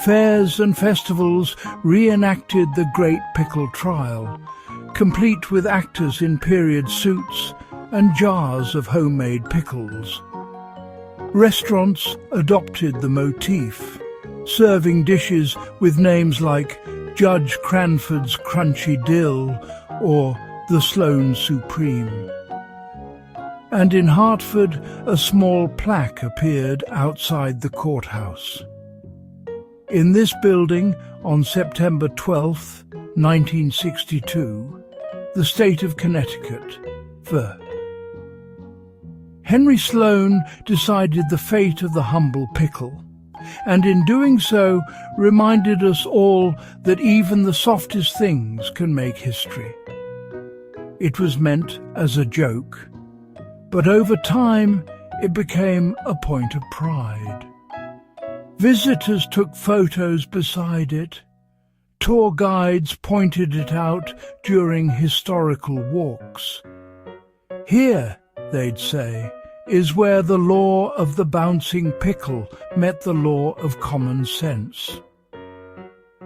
Fairs and festivals reenacted the Great Pickle Trial, complete with actors in period suits and jars of homemade pickles. Restaurants adopted the motif, serving dishes with names like Judge Cranford's Crunchy Dill or the Sloane Supreme. And in Hartford, a small plaque appeared outside the courthouse. In this building, on September 12, 1962, the state of Connecticut, Ver. Henry Sloane decided the fate of the humble pickle, and in doing so reminded us all that even the softest things can make history. It was meant as a joke, but over time it became a point of pride. Visitors took photos beside it. Tour guides pointed it out during historical walks. Here, they'd say, is where the law of the bouncing pickle met the law of common sense.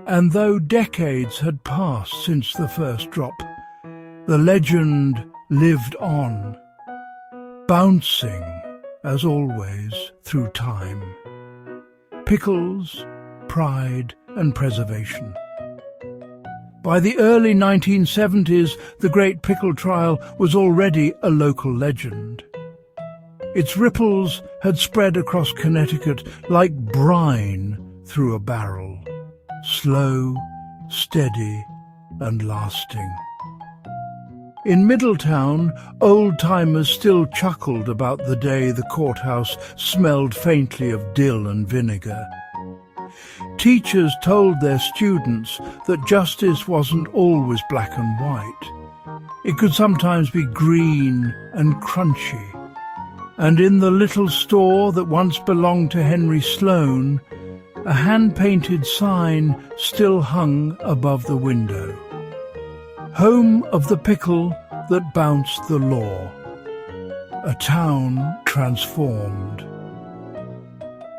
And though decades had passed since the first drop, the legend lived on, bouncing, as always, through time. Pickles, pride and preservation. By the early 1970s, the Great Pickle Trial was already a local legend. Its ripples had spread across Connecticut like brine through a barrel, slow, steady and lasting. In Middletown, old-timers still chuckled about the day the courthouse smelled faintly of dill and vinegar. Teachers told their students that justice wasn't always black and white. It could sometimes be green and crunchy. And in the little store that once belonged to Henry Sloane, a hand-painted sign still hung above the window. Home of the pickle that bounced the law. A town transformed.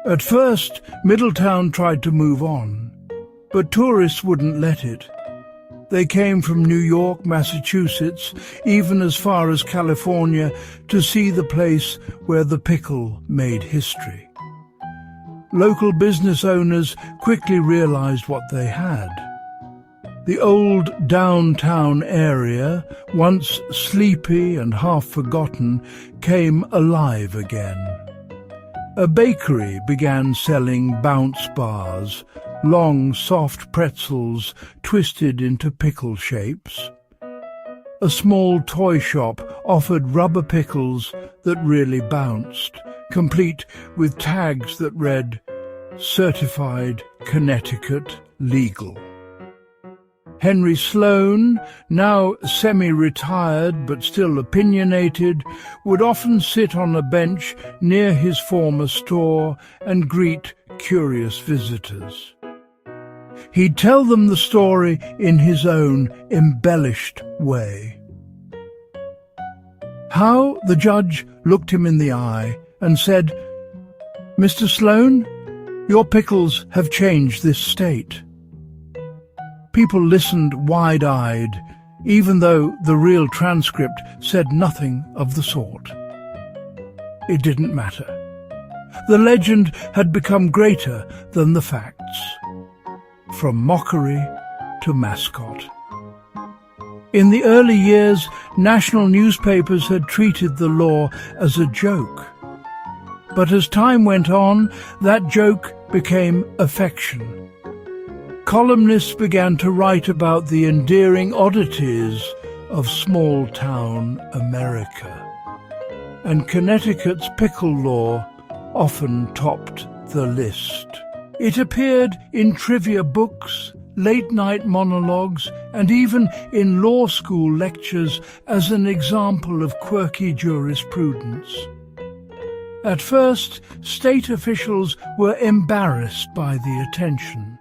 At first, Middletown tried to move on, but tourists wouldn't let it. They came from New York, Massachusetts, even as far as California, to see the place where the pickle made history. Local business owners quickly realized what they had. The old downtown area, once sleepy and half-forgotten, came alive again. A bakery began selling bounce bars, long, soft pretzels twisted into pickle shapes. A small toy shop offered rubber pickles that really bounced, complete with tags that read, "Certified Connecticut Legal." Henry Sloane, now semi-retired but still opinionated, would often sit on a bench near his former store and greet curious visitors. He'd tell them the story in his own embellished way. How the judge looked him in the eye and said, "Mr. Sloane, your pickles have changed this state." People listened wide-eyed, even though the real transcript said nothing of the sort. It didn't matter. The legend had become greater than the facts. From mockery to mascot. In the early years, national newspapers had treated the law as a joke. But as time went on, that joke became affection. Columnists began to write about the endearing oddities of small-town America. And Connecticut's pickle law often topped the list. It appeared in trivia books, late-night monologues, and even in law school lectures as an example of quirky jurisprudence. At first, state officials were embarrassed by the attention.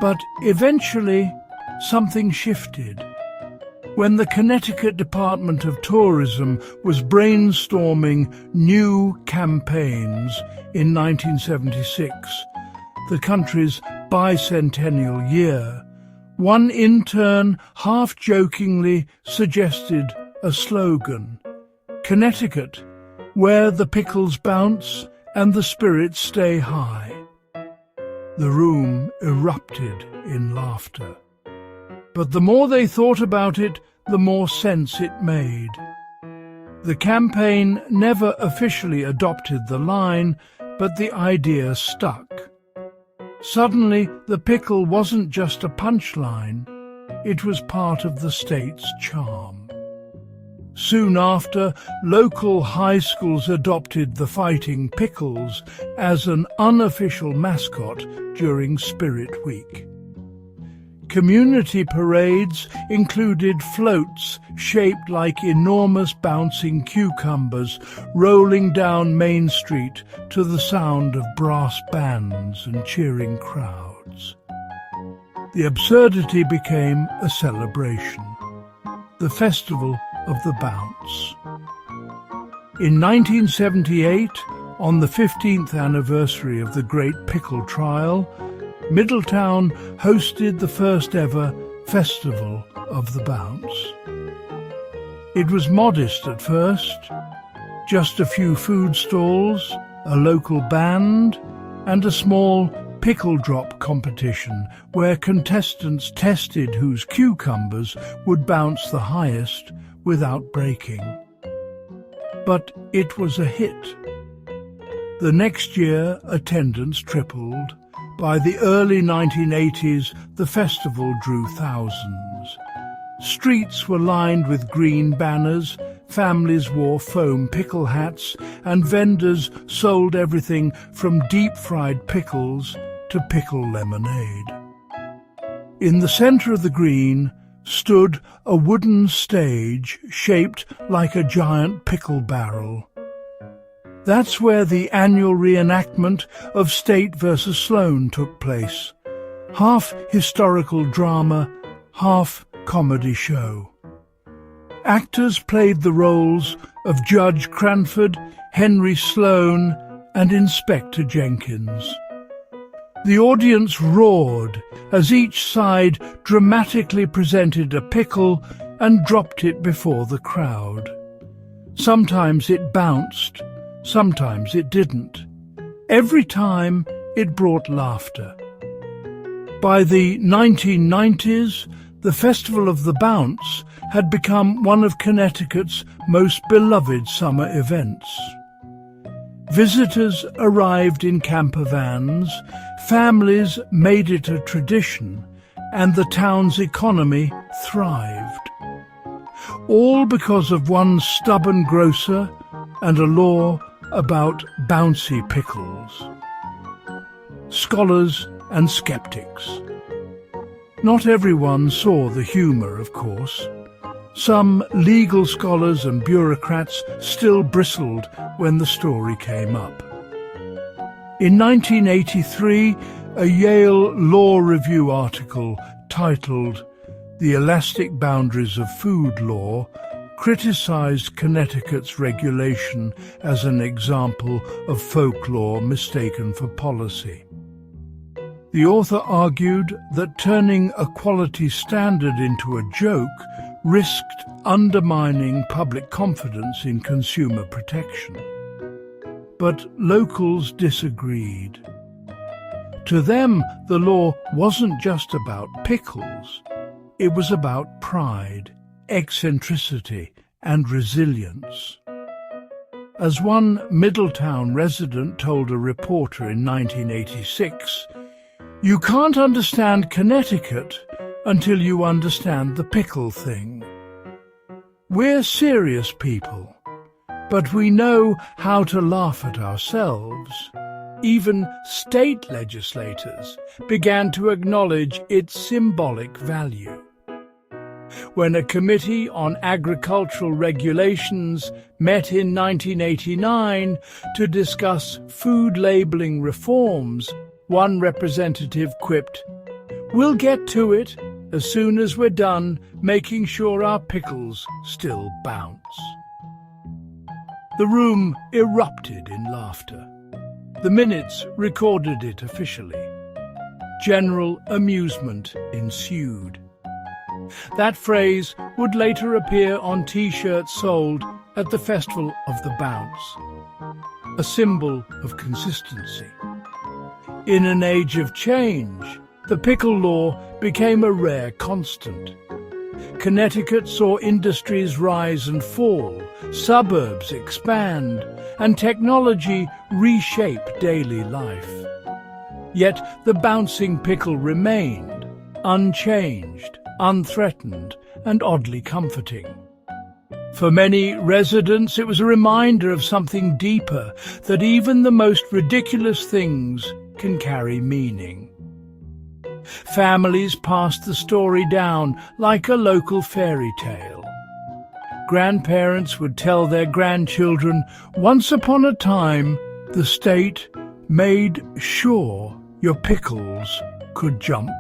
But eventually, something shifted. When the Connecticut Department of Tourism was brainstorming new campaigns in 1976, the country's bicentennial year, one intern half-jokingly suggested a slogan: "Connecticut, where the pickles bounce and the spirits stay high." The room erupted in laughter. But the more they thought about it, the more sense it made. The campaign never officially adopted the line, but the idea stuck. Suddenly, the pickle wasn't just a punchline, it was part of the state's charm. Soon after, local high schools adopted the Fighting Pickles as an unofficial mascot during Spirit Week. Community parades included floats shaped like enormous bouncing cucumbers rolling down Main Street to the sound of brass bands and cheering crowds. The absurdity became a celebration, the Festival of the Bounce. In 1978, on the 15th anniversary of the Great Pickle Trial, Middletown hosted the first ever Festival of the Bounce. It was modest at first, just a few food stalls, a local band, and a small pickle drop competition where contestants tested whose cucumbers would bounce the highest without breaking. But it was a hit. The next year, attendance tripled. By the early 1980s, the festival drew thousands. Streets were lined with green banners, families wore foam pickle hats, and vendors sold everything from deep-fried pickles to pickle lemonade. In the center of the green stood a wooden stage shaped like a giant pickle barrel. That's where the annual reenactment of State versus Sloan took place. Half historical drama, half comedy show. Actors played the roles of Judge Cranford, Henry Sloan, and Inspector Jenkins. The audience roared as each side dramatically presented a pickle and dropped it before the crowd. Sometimes it bounced, sometimes it didn't. Every time it brought laughter. By the 1990s, the Festival of the Bounce had become one of Connecticut's most beloved summer events. Visitors arrived in camper vans, families made it a tradition, and the town's economy thrived. All because of one stubborn grocer and a law about bouncy pickles. Scholars and skeptics. Not everyone saw the humour, of course. Some legal scholars and bureaucrats still bristled when the story came up. In 1983, a Yale Law Review article titled "The Elastic Boundaries of Food Law" criticized Connecticut's regulation as an example of folklore mistaken for policy. The author argued that turning a quality standard into a joke risked undermining public confidence in consumer protection. But locals disagreed. To them, the law wasn't just about pickles. It was about pride, eccentricity, and resilience. As one Middletown resident told a reporter in 1986, "You can't understand Connecticut until you understand the pickle thing. We're serious people, but we know how to laugh at ourselves." Even state legislators began to acknowledge its symbolic value. When a committee on agricultural regulations met in 1989 to discuss food labeling reforms, one representative quipped, "We'll get to it as soon as we're done making sure our pickles still bounce." The room erupted in laughter. The minutes recorded it officially. General amusement ensued. That phrase would later appear on T-shirts sold at the Festival of the Bounce, a symbol of consistency. In an age of change, the pickle law became a rare constant. Connecticut saw industries rise and fall, suburbs expand, and technology reshape daily life. Yet the bouncing pickle remained, unchanged, unthreatened, and oddly comforting. For many residents, it was a reminder of something deeper, that even the most ridiculous things can carry meaning. Families passed the story down like a local fairy tale. Grandparents would tell their grandchildren, "Once upon a time, the state made sure your pickles could jump."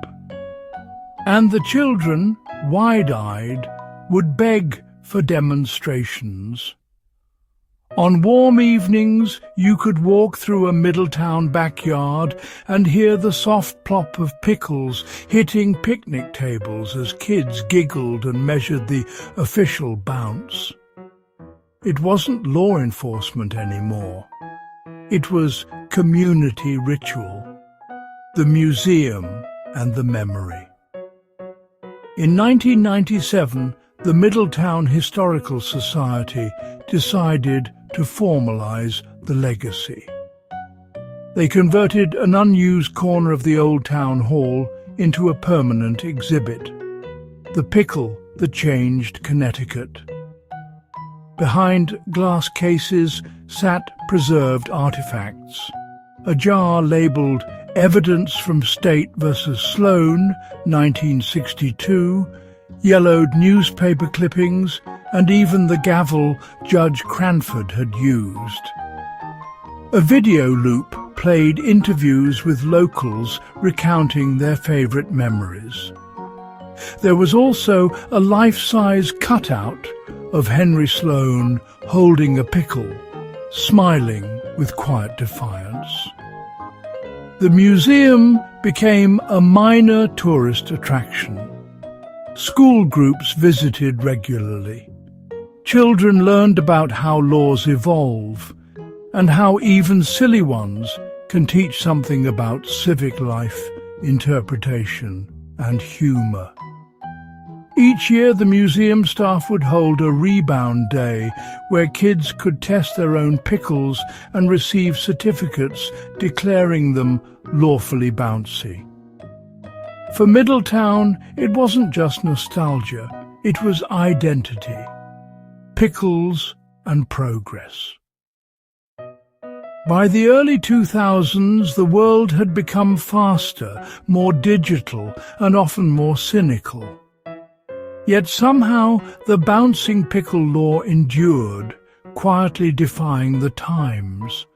And the children, wide-eyed, would beg for demonstrations. On warm evenings, you could walk through a Middletown backyard and hear the soft plop of pickles hitting picnic tables as kids giggled and measured the official bounce. It wasn't law enforcement anymore. It was community ritual, the museum and the memory. In 1997, the Middletown Historical Society decided to formalize the legacy. They converted an unused corner of the old town hall into a permanent exhibit, the pickle that changed Connecticut. Behind glass cases sat preserved artifacts, a jar labeled Evidence from State versus Sloan, 1962, yellowed newspaper clippings, and even the gavel Judge Cranford had used. A video loop played interviews with locals recounting their favourite memories. There was also a life-size cutout of Henry Sloan holding a pickle, smiling with quiet defiance. The museum became a minor tourist attraction. School groups visited regularly. Children learned about how laws evolve and how even silly ones can teach something about civic life, interpretation, and humour. Each year the museum staff would hold a rebound day where kids could test their own pickles and receive certificates declaring them lawfully bouncy. For Middletown, it wasn't just nostalgia, it was identity, pickles and progress. By the early 2000s, the world had become faster, more digital, and often more cynical. Yet somehow the bouncing pickle law endured, quietly defying the times.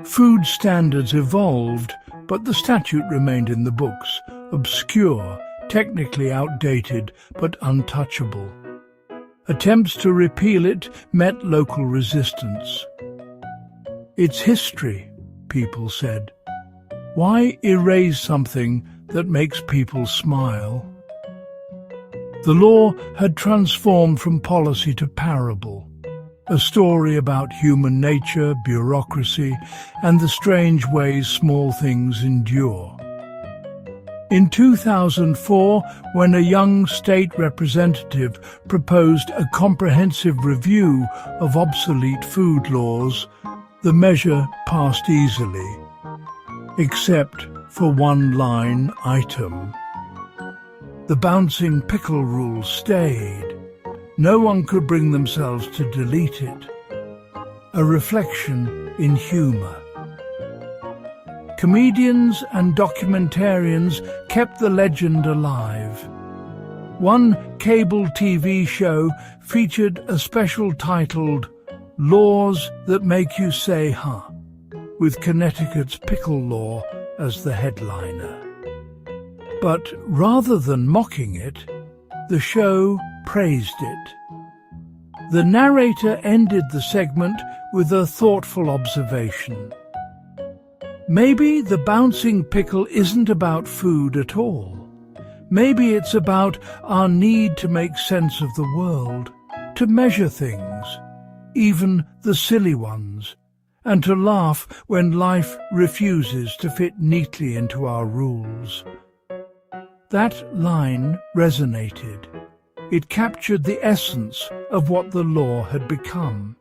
Food standards evolved, but the statute remained in the books, obscure, technically outdated, but untouchable. Attempts to repeal it met local resistance. It's history, people said. Why erase something that makes people smile? The law had transformed from policy to parable, a story about human nature, bureaucracy, and the strange ways small things endure. In 2004, when a young state representative proposed a comprehensive review of obsolete food laws, the measure passed easily, except for one line item. The bouncing pickle rule stayed. No one could bring themselves to delete it. A reflection in humour. comedians and documentarians kept the legend alive. One cable TV show featured a special titled Laws That Make You Say Huh, with Connecticut's Pickle Law as the headliner. But rather than mocking it, the show praised it. The narrator ended the segment with a thoughtful observation. Maybe the bouncing pickle isn't about food at all. Maybe it's about our need to make sense of the world, to measure things, even the silly ones, and to laugh when life refuses to fit neatly into our rules. That line resonated. It captured the essence of what the law had become.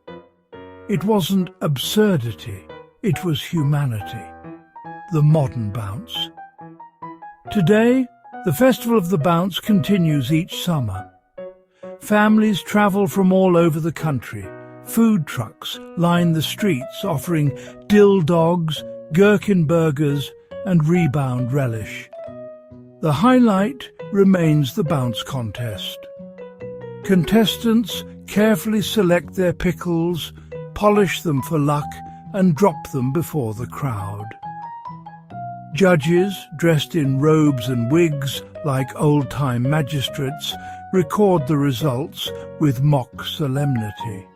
It wasn't absurdity, it was humanity, the modern bounce. Today, the Festival of the Bounce continues each summer. Families travel from all over the country. Food trucks line the streets offering dill dogs, gherkin burgers and rebound relish. The highlight remains the bounce contest. Contestants carefully select their pickles, polish them for luck and drop them before the crowd. Judges, dressed in robes and wigs like old-time magistrates, record the results with mock solemnity.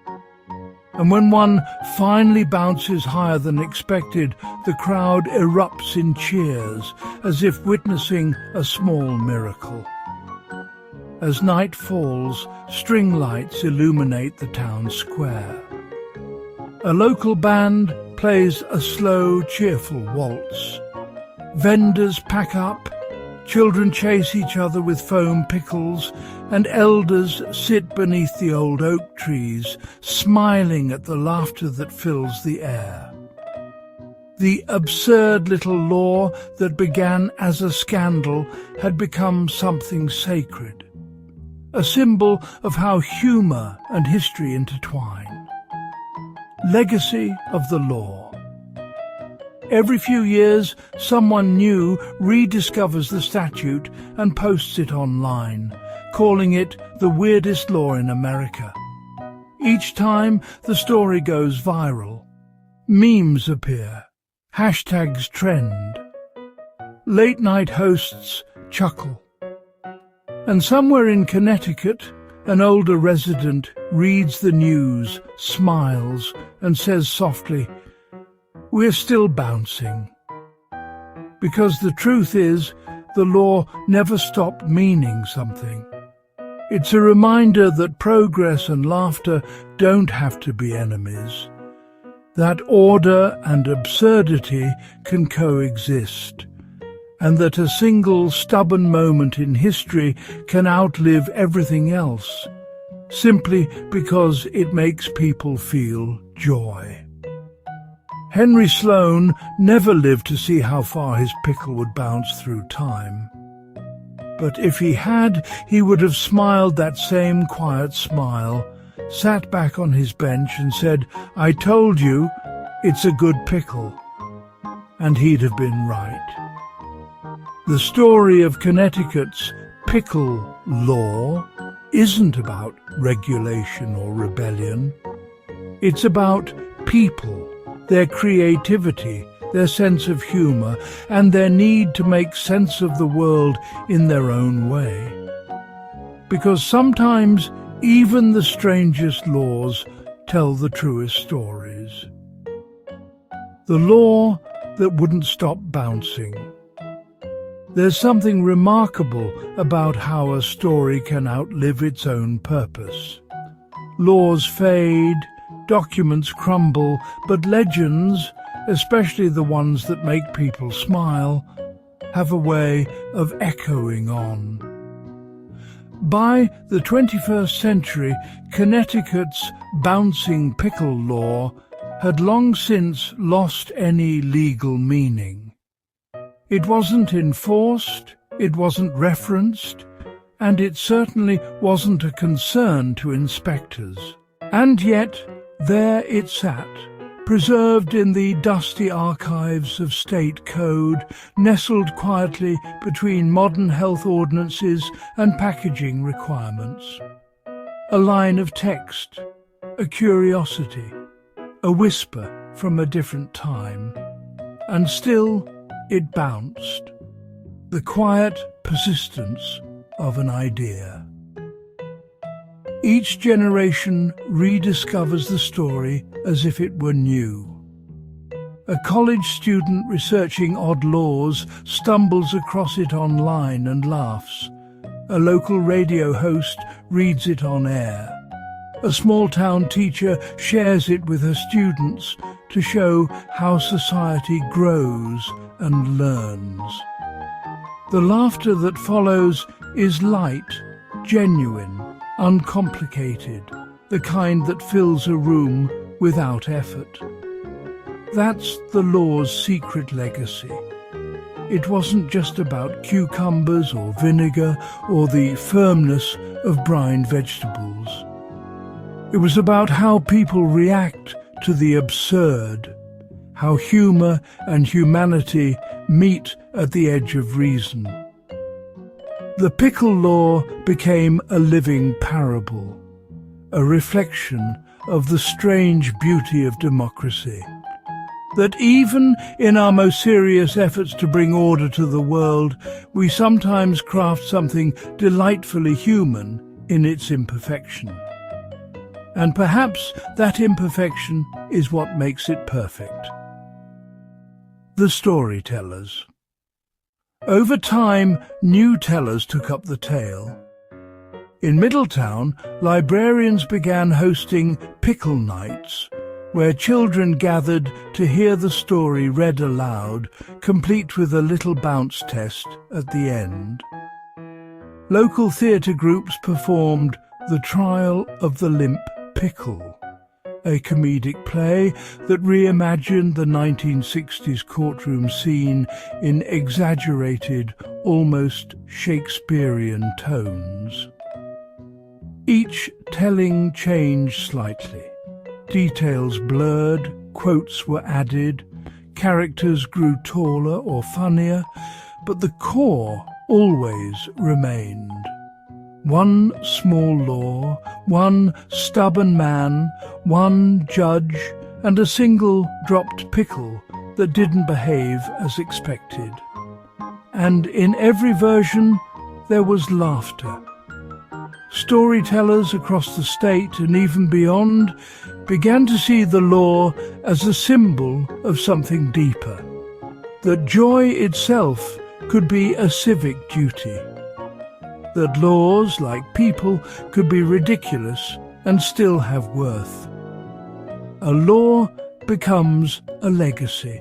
And when one finally bounces higher than expected, the crowd erupts in cheers, as if witnessing a small miracle. As night falls, string lights illuminate the town square. A local band plays a slow, cheerful waltz. Vendors pack up, children chase each other with foam pickles, and elders sit beneath the old oak trees, smiling at the laughter that fills the air. The absurd little law that began as a scandal had become something sacred, a symbol of how humour and history intertwine. Legacy of the law. Every few years, someone new rediscovers the statute and posts it online, calling it the weirdest law in America. Each time, the story goes viral. Memes appear. Hashtags trend. Late-night hosts chuckle. And somewhere in Connecticut, an older resident reads the news, smiles, and says softly, "We're still bouncing." Because the truth is, the law never stopped meaning something. It's a reminder that progress and laughter don't have to be enemies, that order and absurdity can coexist, and that a single stubborn moment in history can outlive everything else, simply because it makes people feel joy. Henry Sloane never lived to see how far his pickle would bounce through time. But if he had, he would have smiled that same quiet smile, sat back on his bench and said, "I told you, it's a good pickle." And he'd have been right. The story of Connecticut's Pickle Law isn't about regulation or rebellion. It's about people, their creativity, their sense of humour, and their need to make sense of the world in their own way. Because sometimes even the strangest laws tell the truest stories. The law that wouldn't stop bouncing. There's something remarkable about how a story can outlive its own purpose. Laws fade, documents crumble, but legends, especially the ones that make people smile, have a way of echoing on. By the 21st century, Connecticut's Bouncing Pickle Law had long since lost any legal meaning. It wasn't enforced, it wasn't referenced, and it certainly wasn't a concern to inspectors. And yet, there it sat, preserved in the dusty archives of state code, nestled quietly between modern health ordinances and packaging requirements. A line of text, a curiosity, a whisper from a different time, and still it bounced, the quiet persistence of an idea. Each generation rediscovers the story as if it were new. A college student researching odd laws stumbles across it online and laughs. A local radio host reads it on air. A small-town teacher shares it with her students to show how society grows and learns. The laughter that follows is light, genuine, uncomplicated, the kind that fills a room without effort. That's the law's secret legacy. It wasn't just about cucumbers or vinegar or the firmness of brined vegetables. It was about how people react to the absurd, how humour and humanity meet at the edge of reason. The Pickle Law became a living parable, a reflection of the strange beauty of democracy. That even in our most serious efforts to bring order to the world, we sometimes craft something delightfully human in its imperfection. And perhaps that imperfection is what makes it perfect. The storytellers. Over time, new tellers took up the tale. In Middletown, librarians began hosting pickle nights, where children gathered to hear the story read aloud, complete with a little bounce test at the end. Local theatre groups performed The Trial of the Limp Pickle, a comedic play that reimagined the 1960s courtroom scene in exaggerated, almost Shakespearean tones. Each telling changed slightly. Details blurred, quotes were added, characters grew taller or funnier, but the core always remained. One small law, one stubborn man, one judge, and a single dropped pickle that didn't behave as expected. And in every version, there was laughter. Storytellers across the state and even beyond began to see the law as a symbol of something deeper, that joy itself could be a civic duty, that laws, like people, could be ridiculous and still have worth. A law becomes a legacy.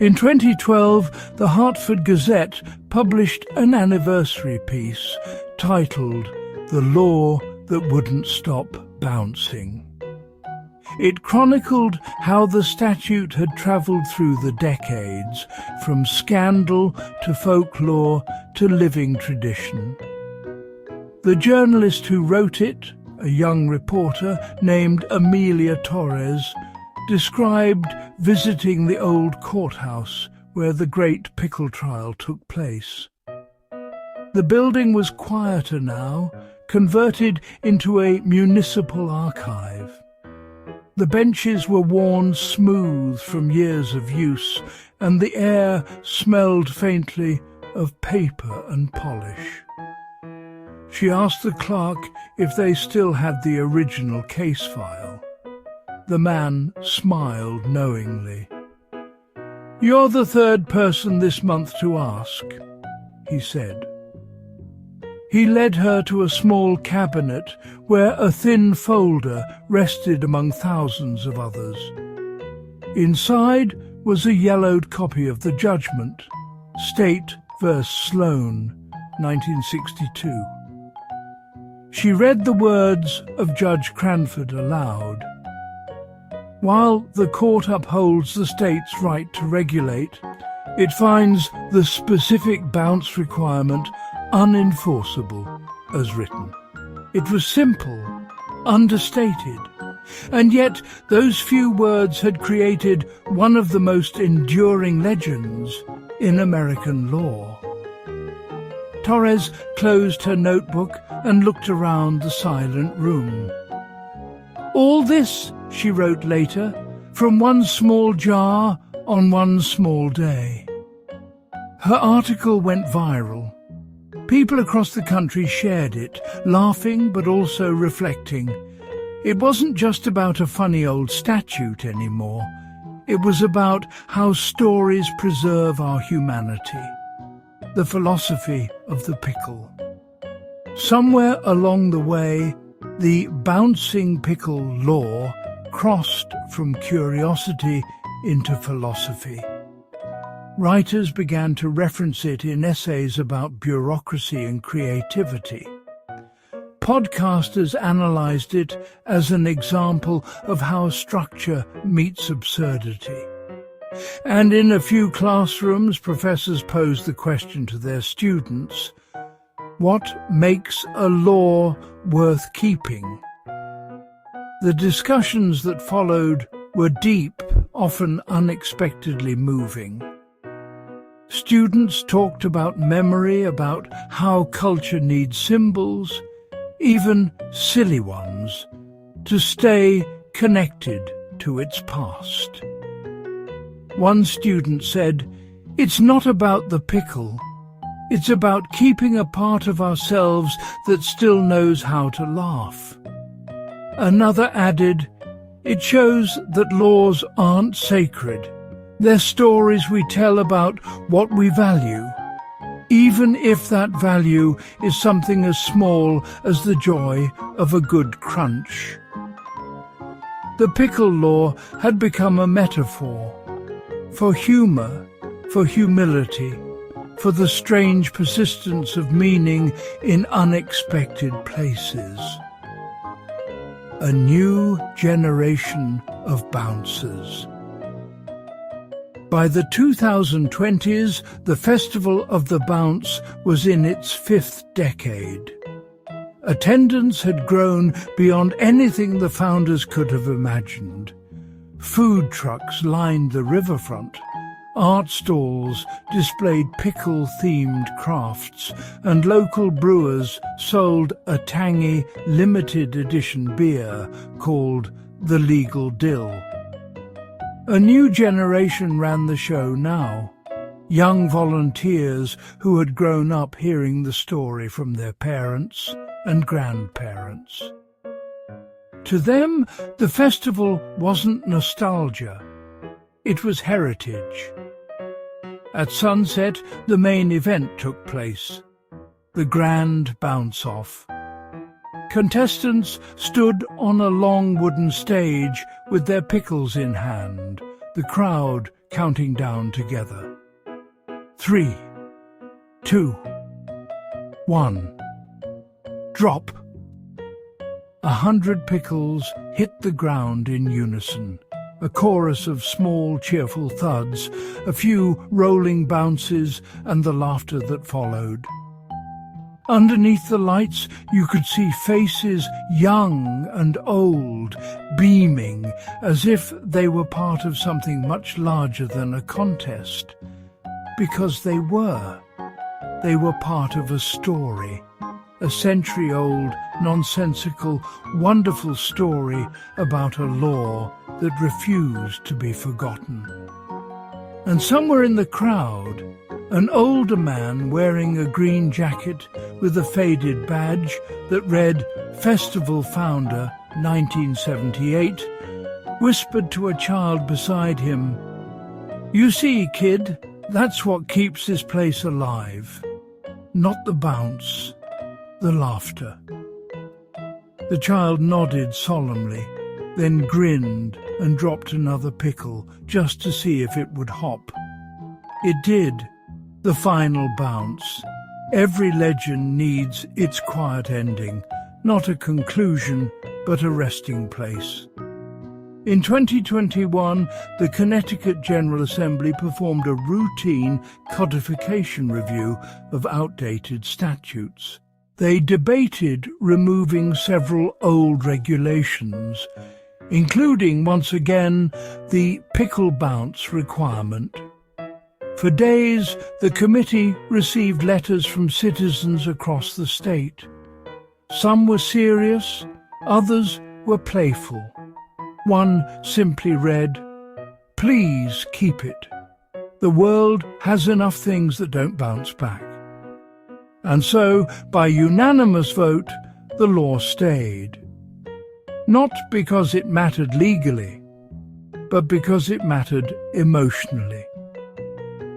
In 2012, the Hartford Gazette published an anniversary piece titled "The Law That Wouldn't Stop Bouncing." It chronicled how the statute had travelled through the decades, from scandal to folklore to living tradition. The journalist who wrote it, a young reporter named Amelia Torres, described visiting the old courthouse where the great pickle trial took place. The building was quieter now, converted into a municipal archive. The benches were worn smooth from years of use, and the air smelled faintly of paper and polish. She asked the clerk if they still had the original case file. The man smiled knowingly. "You're the third person this month to ask," he said. He led her to a small cabinet where a thin folder rested among thousands of others. Inside was a yellowed copy of the judgment, State v. Sloan, 1962. She read the words of Judge Cranford aloud. While the court upholds the state's right to regulate, it finds the specific bounce requirement unenforceable as written. It was simple, understated, And yet those few words had created one of the most enduring legends in American law. Torres closed her notebook and looked around the silent room. "All this," she wrote later, "from one small jar on one small day." Her article went viral. People across the country shared it, laughing but also reflecting. It wasn't just about a funny old statute anymore. It was about how stories preserve our humanity. The philosophy of the pickle. Somewhere along the way, the Bouncing Pickle Law crossed from curiosity into philosophy. Writers began to reference it in essays about bureaucracy and creativity. Podcasters analyzed it as an example of how structure meets absurdity. And in a few classrooms, professors posed the question to their students, what makes a law worth keeping? The discussions that followed were deep, often unexpectedly moving. Students talked about memory, about how culture needs symbols, even silly ones, to stay connected to its past. One student said, "It's not about the pickle. It's about keeping a part of ourselves that still knows how to laugh." Another added, "It shows that laws aren't sacred. They're stories we tell about what we value, even if that value is something as small as the joy of a good crunch." The pickle law had become a metaphor for humour, for humility, for the strange persistence of meaning in unexpected places. A new generation of bouncers. By the 2020s, the Festival of the Bounce was in its 5th decade. Attendance had grown beyond anything the founders could have imagined. Food trucks lined the riverfront. Art stalls displayed pickle-themed crafts, and local brewers sold a tangy, limited-edition beer called the Legal Dill. A new generation ran the show now, young volunteers who had grown up hearing the story from their parents and grandparents. To them, the festival wasn't nostalgia, it was heritage. At sunset, the main event took place, the grand bounce-off. Contestants stood on a long wooden stage with their pickles in hand, the crowd counting down together. 3, 2, 1. Drop. 100 pickles hit the ground in unison. A chorus of small, cheerful thuds, a few rolling bounces, and the laughter that followed. Underneath the lights, you could see faces, young and old, beaming, as if they were part of something much larger than a contest. Because they were. They were part of a story. A century-old, nonsensical, wonderful story about a law that refused to be forgotten. And somewhere in the crowd, an older man wearing a green jacket with a faded badge that read Festival Founder 1978 whispered to a child beside him, "You see, kid, that's what keeps this place alive. Not the bounce, the laughter." The child nodded solemnly, then grinned and dropped another pickle just to see if it would hop. It did. The final bounce. Every legend needs its quiet ending, not a conclusion, but a resting place. In 2021, the Connecticut General Assembly performed a routine codification review of outdated statutes. They debated removing several old regulations, including once again the pickle bounce requirement. For days, the committee received letters from citizens across the state. Some were serious, others were playful. One simply read, "Please keep it. The world has enough things that don't bounce back." And so, by unanimous vote, the law stayed. Not because it mattered legally, but because it mattered emotionally.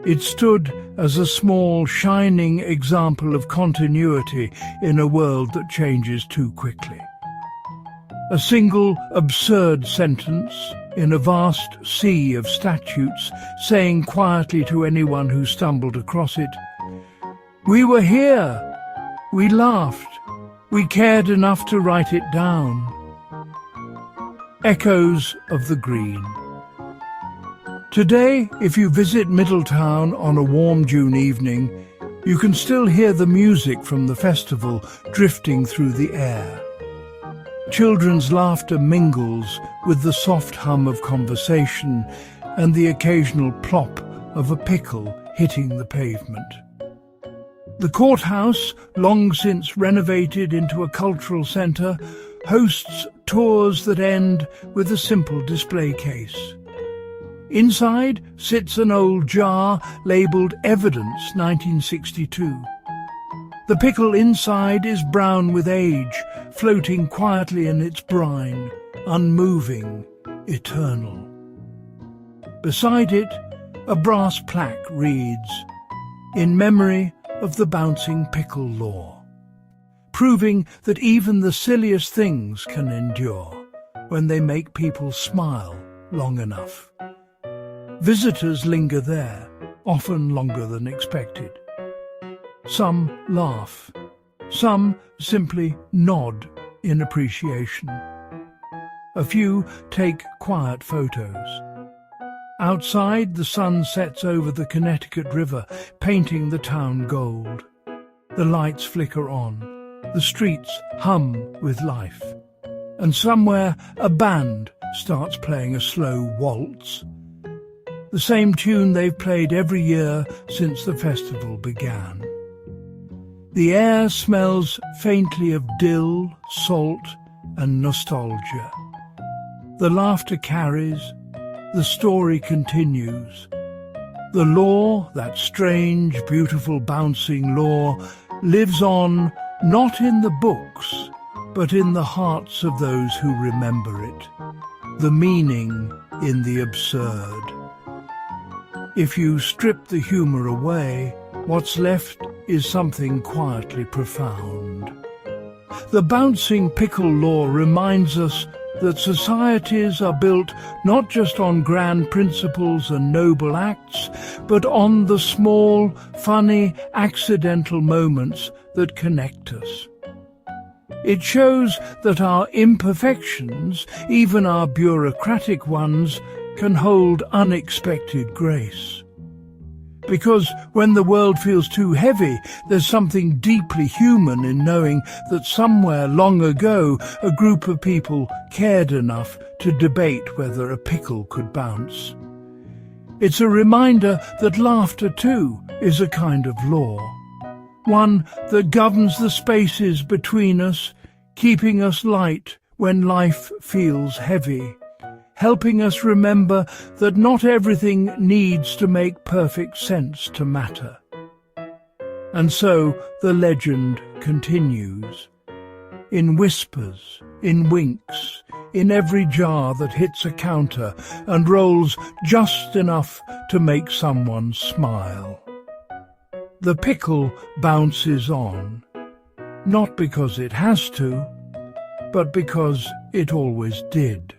It stood as a small, shining example of continuity in a world that changes too quickly. A single absurd sentence in a vast sea of statutes saying quietly to anyone who stumbled across it, "We were here, we laughed, we cared enough to write it down." Echoes of the Green. Today, if you visit Middletown on a warm June evening, you can still hear the music from the festival drifting through the air. Children's laughter mingles with the soft hum of conversation and the occasional plop of a pickle hitting the pavement. The courthouse, long since renovated into a cultural centre, hosts tours that end with a simple display case. Inside sits an old jar labelled Evidence 1962. The pickle inside is brown with age, floating quietly in its brine, unmoving, eternal. Beside it, a brass plaque reads, "In memory of the Bouncing Pickle Law," proving that even the silliest things can endure when they make people smile long enough. Visitors linger there, often longer than expected. Some laugh, some simply nod in appreciation. A few take quiet photos. Outside, the sun sets over the Connecticut River, painting the town gold. The lights flicker on, the streets hum with life, and somewhere a band starts playing a slow waltz. The same tune they've played every year since the festival began. The air smells faintly of dill, salt, and nostalgia. The laughter carries, the story continues. The law, that strange, beautiful, bouncing law, lives on not in the books, but in the hearts of those who remember it. The meaning in the absurd. If you strip the humour away, what's left is something quietly profound. The Bouncing Pickle Law reminds us that societies are built not just on grand principles and noble acts, but on the small, funny, accidental moments that connect us. It shows that our imperfections, even our bureaucratic ones, can hold unexpected grace. Because when the world feels too heavy, there's something deeply human in knowing that somewhere long ago a group of people cared enough to debate whether a pickle could bounce. It's a reminder that laughter too is a kind of law, one that governs the spaces between us, keeping us light when life feels heavy, helping us remember that not everything needs to make perfect sense to matter. And so the legend continues. In whispers, in winks, in every jar that hits a counter and rolls just enough to make someone smile. The pickle bounces on, not because it has to, but because it always did.